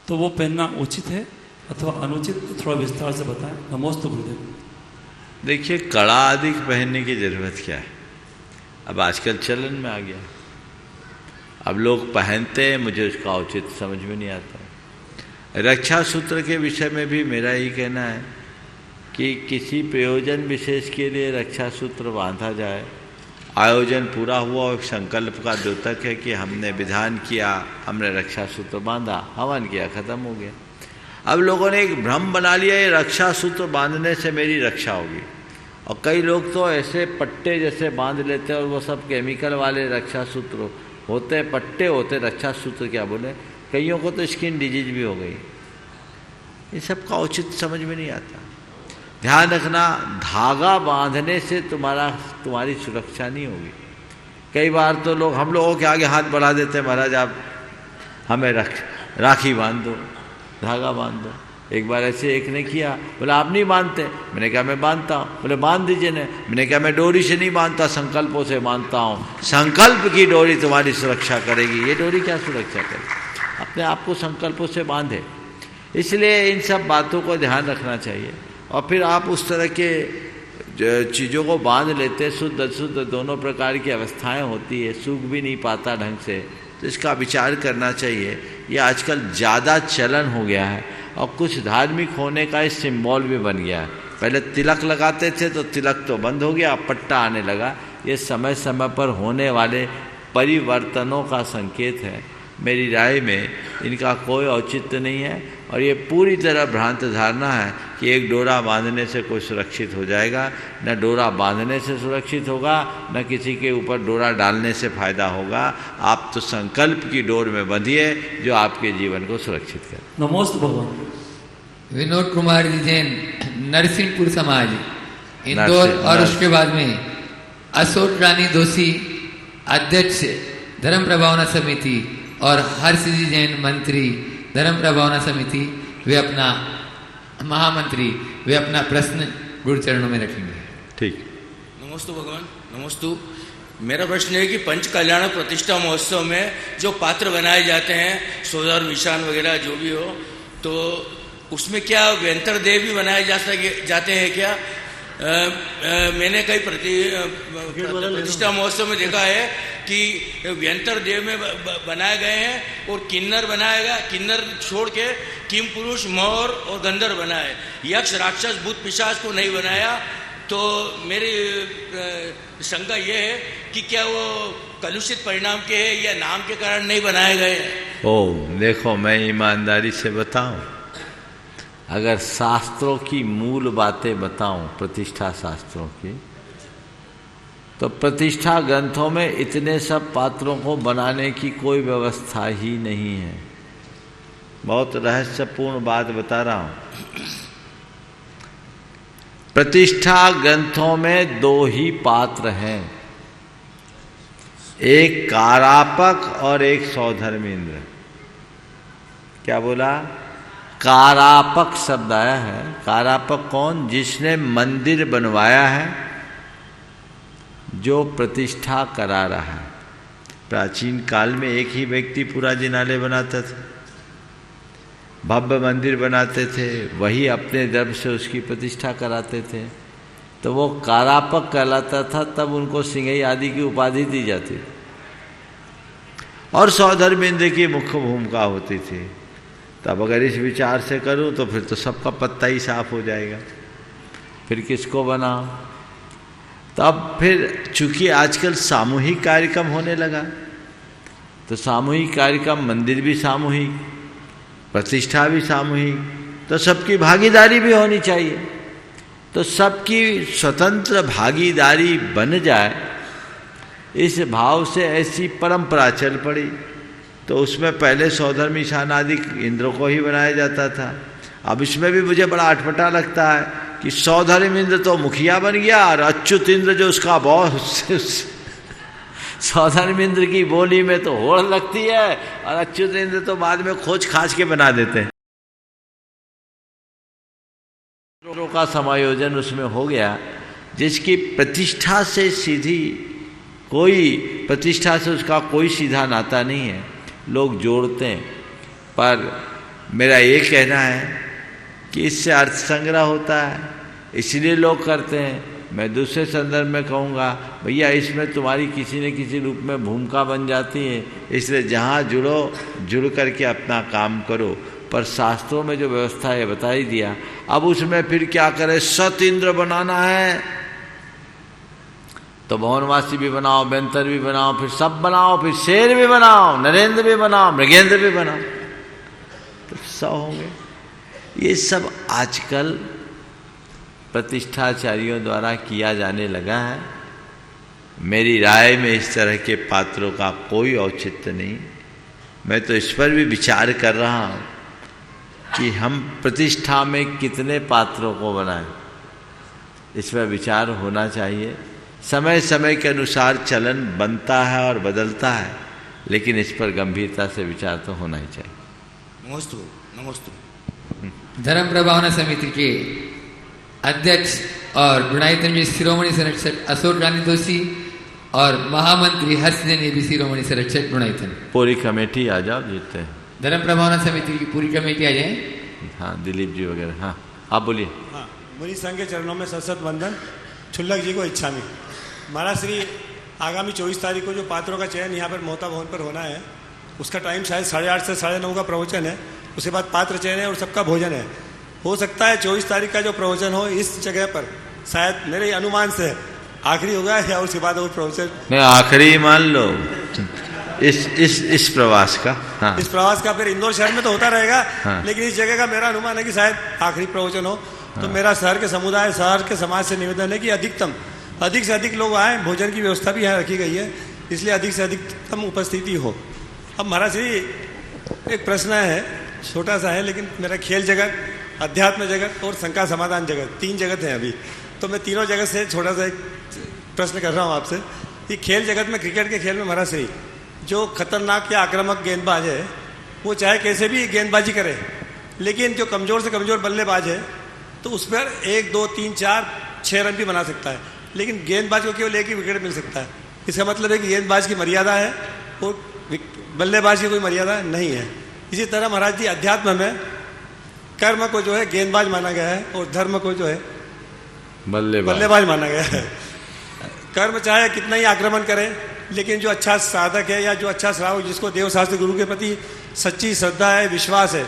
R: तो वो पहनना उचित है अथवा अनुचित? थोड़ा विस्तार से बताएं। नमोस्तु गुरुदेव।
E: देखिए, कड़ा आदि पहनने की जरूरत क्या है? अब आजकल चलन में आ गया, अब लोग पहनते हैं, मुझे उसका औचित्य समझ में नहीं आता। रक्षा सूत्र के विषय में भी मेरा यही कहना है कि किसी प्रयोजन विशेष के लिए रक्षा सूत्र बांधा जाए, आयोजन पूरा हुआ और संकल्प का द्योतक है कि हमने विधान किया, हमने रक्षा सूत्र बांधा, हवन किया, खत्म हो गया। अब लोगों ने एक भ्रम बना लिया ये रक्षा सूत्र बांधने से मेरी रक्षा होगी, और कई लोग तो ऐसे पट्टे जैसे बांध लेते हैं, और वो सब केमिकल वाले रक्षा सूत्र होते, पट्टे होते, रक्षा सूत्र क्या बोले, कईयों को तो स्किन डिजीज भी हो गई। ये सब का औचित्य समझ में नहीं आता। ध्यान रखना, धागा बांधने से तुम्हारी सुरक्षा नहीं होगी। कई बार तो लोग हम लोगों के आगे हाथ बढ़ा देते हैं, महाराज आप हमें राखी बांध दो, धागा बांध दो। एक बार ऐसे एक ने किया, बोला आप नहीं बांधते, मैंने कहा मैं बांधता हूँ, बोले बांध दीजिए ने, मैंने कहा मैं डोरी से नहीं बांधता, संकल्पों से बांधता हूँ। संकल्प की डोरी तुम्हारी सुरक्षा करेगी, ये डोरी क्या सुरक्षा करेगी? अपने आप को संकल्पों से बांधे। इसलिए इन सब बातों को ध्यान रखना चाहिए। और फिर आप उस तरह के चीज़ों को बांध लेते, शुद्ध अशुद्ध दोनों प्रकार की अवस्थाएं होती है, सूख भी नहीं पाता ढंग से, तो इसका विचार करना चाहिए। ये आजकल ज़्यादा चलन हो गया है, और कुछ धार्मिक होने का इस सिंबल भी बन गया है। पहले तिलक लगाते थे तो तिलक तो बंद हो गया, पट्टा आने लगा। ये समय समय पर होने वाले परिवर्तनों का संकेत है। मेरी राय में इनका कोई औचित्य नहीं है, और ये पूरी तरह भ्रांत धारणा है कि एक डोरा बांधने से कोई सुरक्षित हो जाएगा। न डोरा बांधने से सुरक्षित होगा, न किसी के ऊपर डोरा डालने से फायदा होगा। आप तो संकल्प की डोर में बंधिए जो आपके जीवन को सुरक्षित करे।
R: नमोस्तु भगवान।
C: विनोद कुमार जी जैन, नरसिंहपुर समाज, इंदौर। और उसके बाद में अशोक रानी दोषी, अध्यक्ष धर्म प्रभावना समिति, और हर्षजी जैन, मंत्री धर्म प्रभावना समिति, वे अपना महामंत्री, वे अपना प्रश्न गुरु चरणों में रखेंगे।
E: ठीक।
S: नमोस्तु भगवान। नमोस्तु। मेरा प्रश्न है कि पंच कल्याण प्रतिष्ठा महोत्सव में जो पात्र बनाए जाते हैं, सोदार निशान वगैरह जो भी हो, तो उसमें क्या व्यंतर देव भी बनाए जाते हैं क्या? मैंने कई प्रतिष्ठा महोत्सव में देखा है कि व्यंतर देव में बनाए गए हैं, और किन्नर बनाया गया, किन्नर छोड़ के किम पुरुष, मोर और गंधर्व बनाए, यक्ष राक्षस भूत पिशाच को नहीं बनाया। तो मेरी शंका ये है कि क्या वो कलुषित परिणाम के है या नाम के कारण नहीं बनाए गए?
E: ओ देखो, मैं ईमानदारी से बताऊं, अगर शास्त्रों की मूल बातें बताऊं, प्रतिष्ठा शास्त्रों की, तो प्रतिष्ठा ग्रंथों में इतने सब पात्रों को बनाने की कोई व्यवस्था ही नहीं है। बहुत रहस्यपूर्ण बात बता रहा हूं। प्रतिष्ठा ग्रंथों में दो ही पात्र हैं, एक कारापक और एक सौधर्मेंद्र। क्या बोला? कारापक शब्द आया है। कारापक कौन? जिसने मंदिर बनवाया है, जो प्रतिष्ठा करा रहा है। प्राचीन काल में एक ही व्यक्ति पूरा जिनालय बनाता था, भव्य मंदिर बनाते थे, वही अपने द्रव्य से उसकी प्रतिष्ठा कराते थे, तो वो कारापक कहलाता था। तब उनको सिंघई आदि की उपाधि दी जाती थी, और सौधर्मेंद्र की मुख्य भूमिका होती थी। तब अगर इस विचार से करूं तो फिर तो सबका पत्ता ही साफ हो जाएगा, फिर किसको बनाओ? तब फिर चूंकि आजकल सामूहिक कार्यक्रम होने लगा, तो सामूहिक कार्यक्रम, मंदिर भी सामूहिक, प्रतिष्ठा भी सामूहिक, तो सबकी भागीदारी भी होनी चाहिए। तो सबकी स्वतंत्र भागीदारी बन जाए, इस भाव से ऐसी परंपरा चल पड़ी। तो उसमें पहले सौधर्म ईशान आदि इंद्र को ही बनाया जाता था। अब इसमें भी मुझे बड़ा अटपटा लगता है कि सौधर्म इंद्र तो मुखिया बन गया, और अच्युत इंद्र जो उसका बॉस, सौधर्म इंद्र की बोली में तो होड़ लगती है, और अच्युत इंद्र तो बाद में खोज खाज के बना देते हैं। का समायोजन उसमें हो गया, जिसकी प्रतिष्ठा से सीधी कोई, प्रतिष्ठा से उसका कोई सीधा नाता नहीं है, लोग जोड़ते हैं। पर मेरा ये कहना है कि इससे अर्थ संग्रह होता है, इसलिए लोग करते हैं। मैं दूसरे संदर्भ में कहूँगा, भैया इसमें तुम्हारी किसी न किसी रूप में भूमिका बन जाती है, इसलिए जहाँ जुड़ो, जुड़ करके अपना काम करो। पर शास्त्रों में जो व्यवस्था है बता ही दिया। अब उसमें फिर क्या करे, सत इंद्र बनाना है तो भवनवासी भी बनाओ, बेंतर भी बनाओ, फिर सब बनाओ, फिर शेर भी बनाओ, नरेंद्र भी बनाओ, मृगेंद्र भी बनाओ, तो 100 होंगे। ये सब आजकल प्रतिष्ठाचार्यों द्वारा किया जाने लगा है। मेरी राय में इस तरह के पात्रों का कोई औचित्य नहीं। मैं तो इस पर भी विचार कर रहा हूँ कि हम प्रतिष्ठा में कितने पात्रों को बनाएं, इस पर विचार होना चाहिए। समय समय के अनुसार चलन बनता है और बदलता है, लेकिन इस पर गंभीरता से विचार तो होना ही चाहिए।
S: नमस्तु नमस्तु।
C: धर्म प्रभावना समिति के अध्यक्ष और गुणायतन में शिरोमणि संरक्षक अशोक रानी दोषी और महामंत्री हर्षजन ने भी शिरोमणि संरक्षक गुणायतन।
E: पूरी कमेटी आ जाओ, जीतते हैं।
C: धर्म प्रभावना समिति की पूरी कमेटी आ जाए।
E: हाँ, दिलीप जी वगैरह। हाँ, आप बोलिए।
T: हाँ, मुनि संघ के चरणों में सशत वंदन। छुल्लक जी को इच्छा में महाराज श्री आगामी 24 तारीख को जो पात्रों का चयन यहाँ पर मोहता भवन पर होना है, उसका टाइम शायद 8:30 से 9:30 का प्रवचन है। उसके बाद पात्र चयन है और सबका भोजन है। हो सकता है 24 तारीख का जो प्रवचन हो इस जगह पर, शायद मेरे अनुमान से आखिरी होगा या उसके बाद वो प्रवचन
E: नहीं, आखिरी मान लो इस प्रवास का। हाँ,
T: इस प्रवास का फिर इंदौर शहर में तो होता रहेगा।
E: हाँ,
T: लेकिन इस जगह का मेरा अनुमान है कि शायद आखिरी प्रवचन हो। तो मेरा शहर के समुदाय, शहर के समाज से निवेदन है कि अधिक से अधिक लोग आए। भोजन की व्यवस्था भी यहाँ रखी गई है, इसलिए अधिक से अधिकतम उपस्थिति हो। अब महाराज जी एक प्रश्न है, छोटा सा है, लेकिन मेरा खेल जगत, अध्यात्म जगत और शंका समाधान जगत, 3 जगत हैं अभी। तो मैं तीनों जगत से छोटा सा एक प्रश्न कर रहा हूँ आपसे कि खेल जगत में, क्रिकेट के खेल में महाराज श्री जो खतरनाक या आक्रामक गेंदबाज है, वो चाहे कैसे भी गेंदबाजी करे, लेकिन जो कमज़ोर से कमज़ोर बल्लेबाज है तो उस पर 1, 2, 3, 4, 6 रन भी बना सकता है, लेकिन गेंदबाज को केवल 1 ही विकेट मिल सकता है। इसका मतलब है कि गेंदबाज की मर्यादा है और बल्लेबाज की कोई मर्यादा नहीं है। इसी तरह महाराज जी अध्यात्म में कर्म को जो है गेंदबाज माना गया है और धर्म को जो है बल्लेबाज माना गया है। कर्म चाहे कितना ही आक्रमण करे, लेकिन जो अच्छा साधक है या जो अच्छा श्रावक, जिसको देवशास्त्र गुरु के प्रति सच्ची श्रद्धा है, विश्वास है,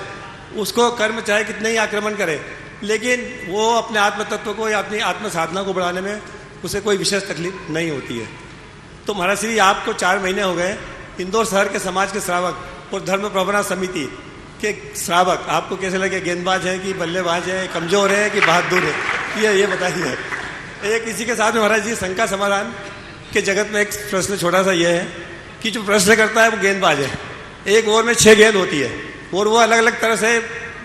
T: उसको कर्म चाहे कितने ही आक्रमण करे, लेकिन वो अपने आत्म तत्व को या अपनी आत्म साधना को बढ़ाने में उसे कोई विशेष तकलीफ नहीं होती है। तो महाराज श्री आपको 4 महीने हो गए इंदौर शहर के समाज के श्रावक और धर्म प्रवना समिति के श्रावक, आपको कैसे लगे? गेंदबाज है कि बल्लेबाज है, कमजोर है कि बहादुर है, ये बताइए। एक इसी के साथ में महाराज जी शंका समाधान के जगत में एक प्रश्न छोटा सा ये है कि जो प्रश्न करता है वो गेंदबाज है। एक ओवर में 6 गेंद होती है और वो अलग अलग तरह से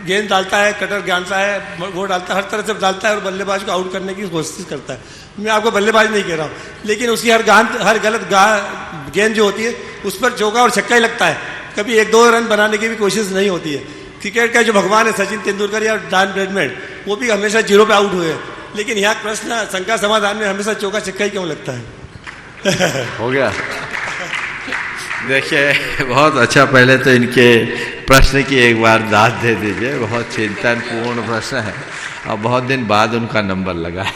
T: गेंद डालता है, कटर डालता है, वो डालता है, हर तरह से डालता है और बल्लेबाज को आउट करने की कोशिश करता है। मैं आपको बल्लेबाज नहीं कह रहा हूँ, लेकिन उसकी हर गलत गेंद जो होती है उस पर चौका और छक्का ही लगता है, कभी 1-2 रन बनाने की भी कोशिश नहीं होती है। क्रिकेट का जो भगवान है सचिन तेंदुलकर या डॉन ब्रैडमैन, वो भी हमेशा 0 पे आउट हुए हैं, लेकिन यहाँ प्रश्न शंका समाधान में हमेशा चौका छक्का ही क्यों लगता है?
E: हो गया। देखिए बहुत अच्छा, पहले तो इनके प्रश्न की एक बार दाद दे दीजिए। बहुत चिंतनपूर्ण प्रश्न है और बहुत दिन बाद उनका नंबर लगा है।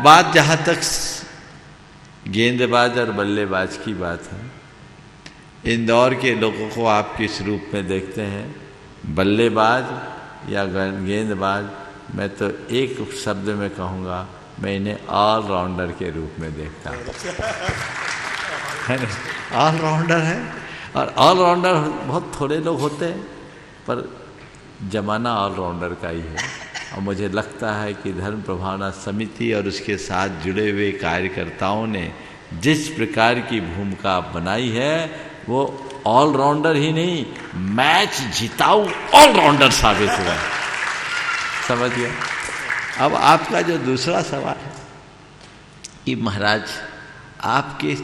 E: बात जहाँ तक गेंदबाज और बल्लेबाज की बात है, इंदौर के लोगों को आप किस रूप में देखते हैं, बल्लेबाज या गेंदबाज? मैं तो एक शब्द में कहूँगा, मैं इन्हें ऑलराउंडर के रूप में देखता हूँ। ऑलराउंडर है, और ऑलराउंडर बहुत थोड़े लोग होते हैं, पर जमाना ऑलराउंडर का ही है। और मुझे लगता है कि धर्म प्रभावना समिति और उसके साथ जुड़े हुए कार्यकर्ताओं ने जिस प्रकार की भूमिका बनाई है, वो ऑलराउंडर ही नहीं, मैच जिताऊ ऑलराउंडर साबित हुआ है। समझ गया? अब आपका जो दूसरा सवाल है कि महाराज आपके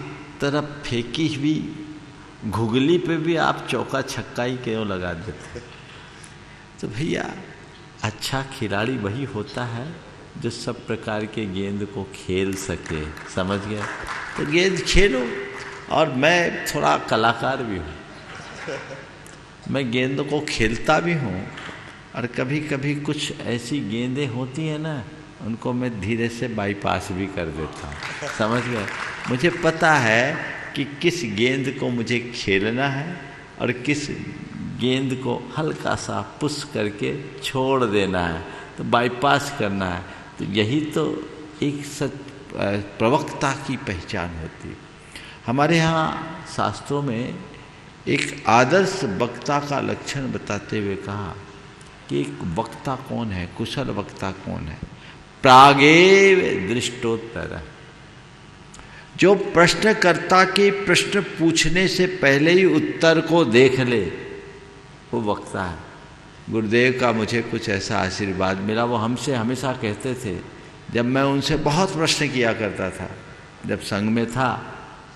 E: तरफ फेंकी हुई घुगली पे भी आप चौका छक्का ही क्यों लगा देते? तो भैया अच्छा खिलाड़ी वही होता है जो सब प्रकार के गेंद को खेल सके। समझ गए? तो गेंद खेलो। और मैं थोड़ा कलाकार भी हूँ, मैं गेंद को खेलता भी हूँ, और कभी कभी कुछ ऐसी गेंदें होती हैं ना, उनको मैं धीरे से बाईपास भी कर देता हूँ। समझ गए? मुझे पता है कि किस गेंद को मुझे खेलना है और किस गेंद को हल्का सा पुश करके छोड़ देना है, तो बाईपास करना है। तो यही तो एक प्रवक्ता की पहचान होती है। हमारे यहाँ शास्त्रों में एक आदर्श वक्ता का लक्षण बताते हुए कहा कि एक वक्ता कौन है, कुशल वक्ता कौन है? प्रागेव दृष्टोत्तर, जो प्रश्नकर्ता के प्रश्न पूछने से पहले ही उत्तर को देख ले, वो वक्ता है। गुरुदेव का मुझे कुछ ऐसा आशीर्वाद मिला। वो हमसे हमेशा कहते थे, जब मैं उनसे बहुत प्रश्न किया करता था, जब संघ में था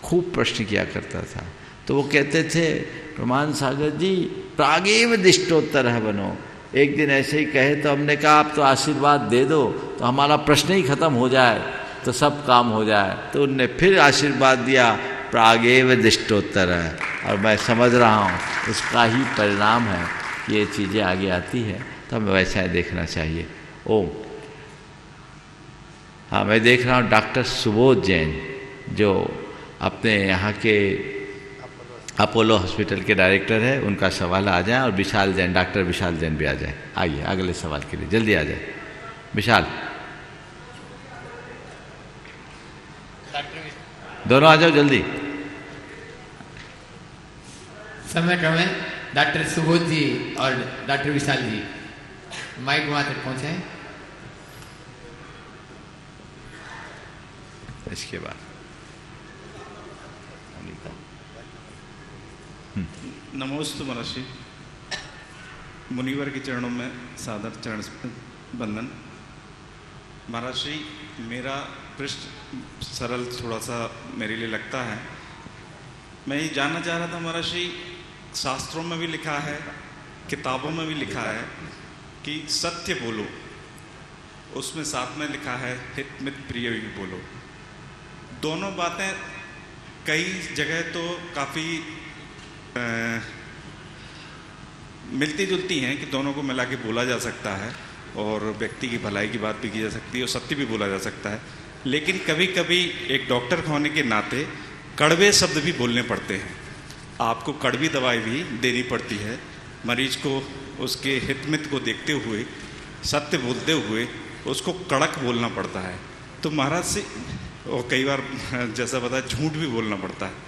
E: खूब प्रश्न किया करता था, तो वो कहते थे, प्रमाण सागर जी प्रागेव दृष्टोत्तर है बनो। एक दिन ऐसे ही कहे तो हमने कहा आप तो आशीर्वाद दे दो तो हमारा प्रश्न ही खत्म हो जाए, तो सब काम हो जाए। तो उनने फिर आशीर्वाद दिया, प्रागेव दृष्टोत्तर है। और मैं समझ रहा हूँ उसका ही परिणाम है कि ये चीज़ें आगे आती है, तो हमें वैसा ही देखना चाहिए। ओम। हाँ, मैं देख रहा हूँ डॉक्टर सुबोध जैन जो अपने यहाँ के अपोलो हॉस्पिटल के डायरेक्टर है, उनका सवाल आ जाए। और विशाल जैन, डॉक्टर विशाल जैन भी आ जाए। आइए अगले सवाल के लिए जल्दी आ जाए विशाल, दोनों आ जाओ जल्दी।
C: समय कम है। डॉक्टर सुबोध जी और डॉक्टर विशाल जी माइक वहां तक पहुंचे।
E: इसके बाद
U: नमोस्तु महर्षि, मुनिवर के चरणों में सादर चरण बंदन। महर्षि, मेरा पृष्ठ सरल थोड़ा सा मेरे लिए लगता है। मैं ये जानना चाह रहा था महर्षि, शास्त्रों में भी लिखा है, किताबों में भी लिखा है कि सत्य बोलो, उसमें साथ में लिखा है हित मित प्रिय भी बोलो। दोनों बातें कई जगह तो काफ़ी मिलती जुलती हैं कि दोनों को मिला के बोला जा सकता है और व्यक्ति की भलाई की बात भी की जा सकती है और सत्य भी बोला जा सकता है। लेकिन कभी कभी एक डॉक्टर होने के नाते कड़वे शब्द भी बोलने पड़ते हैं। आपको कड़वी दवाई भी देनी पड़ती है, मरीज को उसके हितमित को देखते हुए, सत्य बोलते हुए उसको कड़क बोलना पड़ता है। तो महाराज से, और कई बार जैसा बताया झूठ भी बोलना पड़ता है।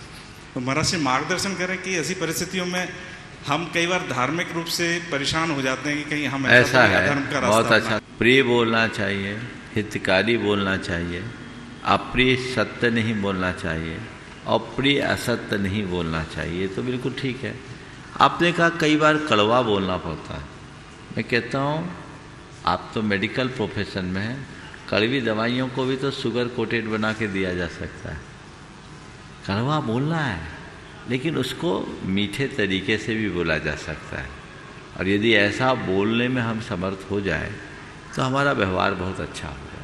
U: तो महाराज से मार्गदर्शन करें कि ऐसी परिस्थितियों में हम कई बार धार्मिक रूप से परेशान हो जाते हैं कि कहीं हम
E: ऐसा है।
U: धर्म का
E: बहुत
U: रास्ता
E: अच्छा, प्रिय बोलना चाहिए, हितकारी बोलना चाहिए, अप्रिय सत्य नहीं बोलना चाहिए, अप्रिय असत्य नहीं बोलना चाहिए। तो बिल्कुल ठीक है। आपने कहा कई बार कड़वा बोलना पड़ता है। मैं कहता हूँ आप तो मेडिकल प्रोफेशन में हैं, कड़वी दवाइयों को भी तो शुगर कोटेड बना के दिया जा सकता है। कड़वा बोलना है, लेकिन उसको मीठे तरीके से भी बोला जा सकता है। और यदि ऐसा बोलने में हम समर्थ हो जाए तो हमारा व्यवहार बहुत अच्छा होगा।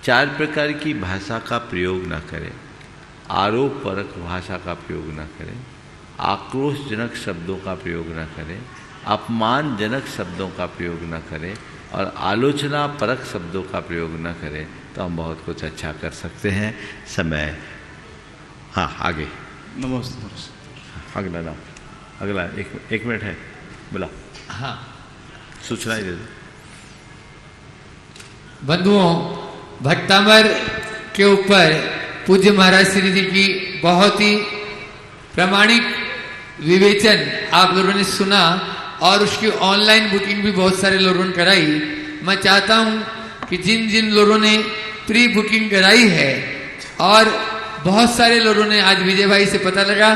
E: 4 प्रकार की भाषा का प्रयोग न करें, आरोप परक भाषा का प्रयोग न करें, आक्रोशजनक शब्दों का प्रयोग न करें, अपमानजनक शब्दों का प्रयोग न करें और आलोचना परक शब्दों का प्रयोग न करें, तो हम बहुत कुछ अच्छा कर सकते हैं। समय, हाँ आगे।
U: नमस्ते।
E: अगला नाम, अगला एक मिनट है, बोला।
C: हाँ,
E: सूचना ही दे दो।
C: बंधुओं, भक्तामर के ऊपर पूज्य महाराज श्री जी की बहुत ही प्रामाणिक विवेचन आप लोगों ने सुना और उसकी ऑनलाइन बुकिंग भी बहुत सारे लोगों ने कराई। मैं चाहता हूं कि जिन जिन लोगों ने प्री बुकिंग कराई है, और बहुत सारे लोगों ने, आज विजय भाई से पता लगा,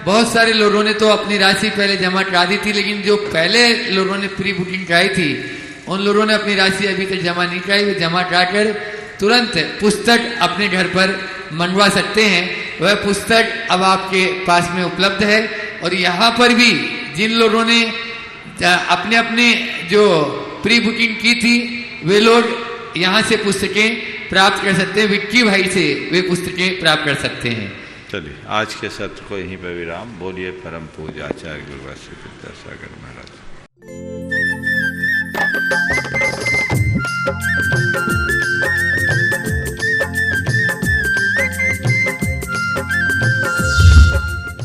C: बहुत सारे लोगों ने तो अपनी राशि पहले जमा करा दी थी, लेकिन जो पहले लोगों ने प्री बुकिंग कराई थी उन लोगों ने अपनी राशि अभी तक जमा नहीं कराई। वे जमा कराकर तुरंत पुस्तक अपने घर पर मंगवा सकते हैं। वह पुस्तक अब आपके पास में उपलब्ध है। और यहाँ पर भी जिन लोगों ने अपने अपने जो प्री बुकिंग की थी, वे लोग यहाँ से पुस्तकें प्राप्त कर सकते हैं। विक्की भाई से वे पुस्तकें प्राप्त कर सकते हैं।
E: चलिए, आज के सत्र को यहीं पर विराम। बोलिए परम पूज्य आचार्य गुरुवासी विद्यासागर महाराज।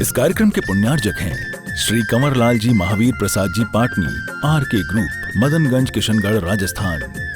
A: इस कार्यक्रम के पुण्यार्जक हैं श्री कंवरलाल जी महावीर प्रसाद जी पाटनी, आर के ग्रुप, मदनगंज, किशनगढ़, राजस्थान।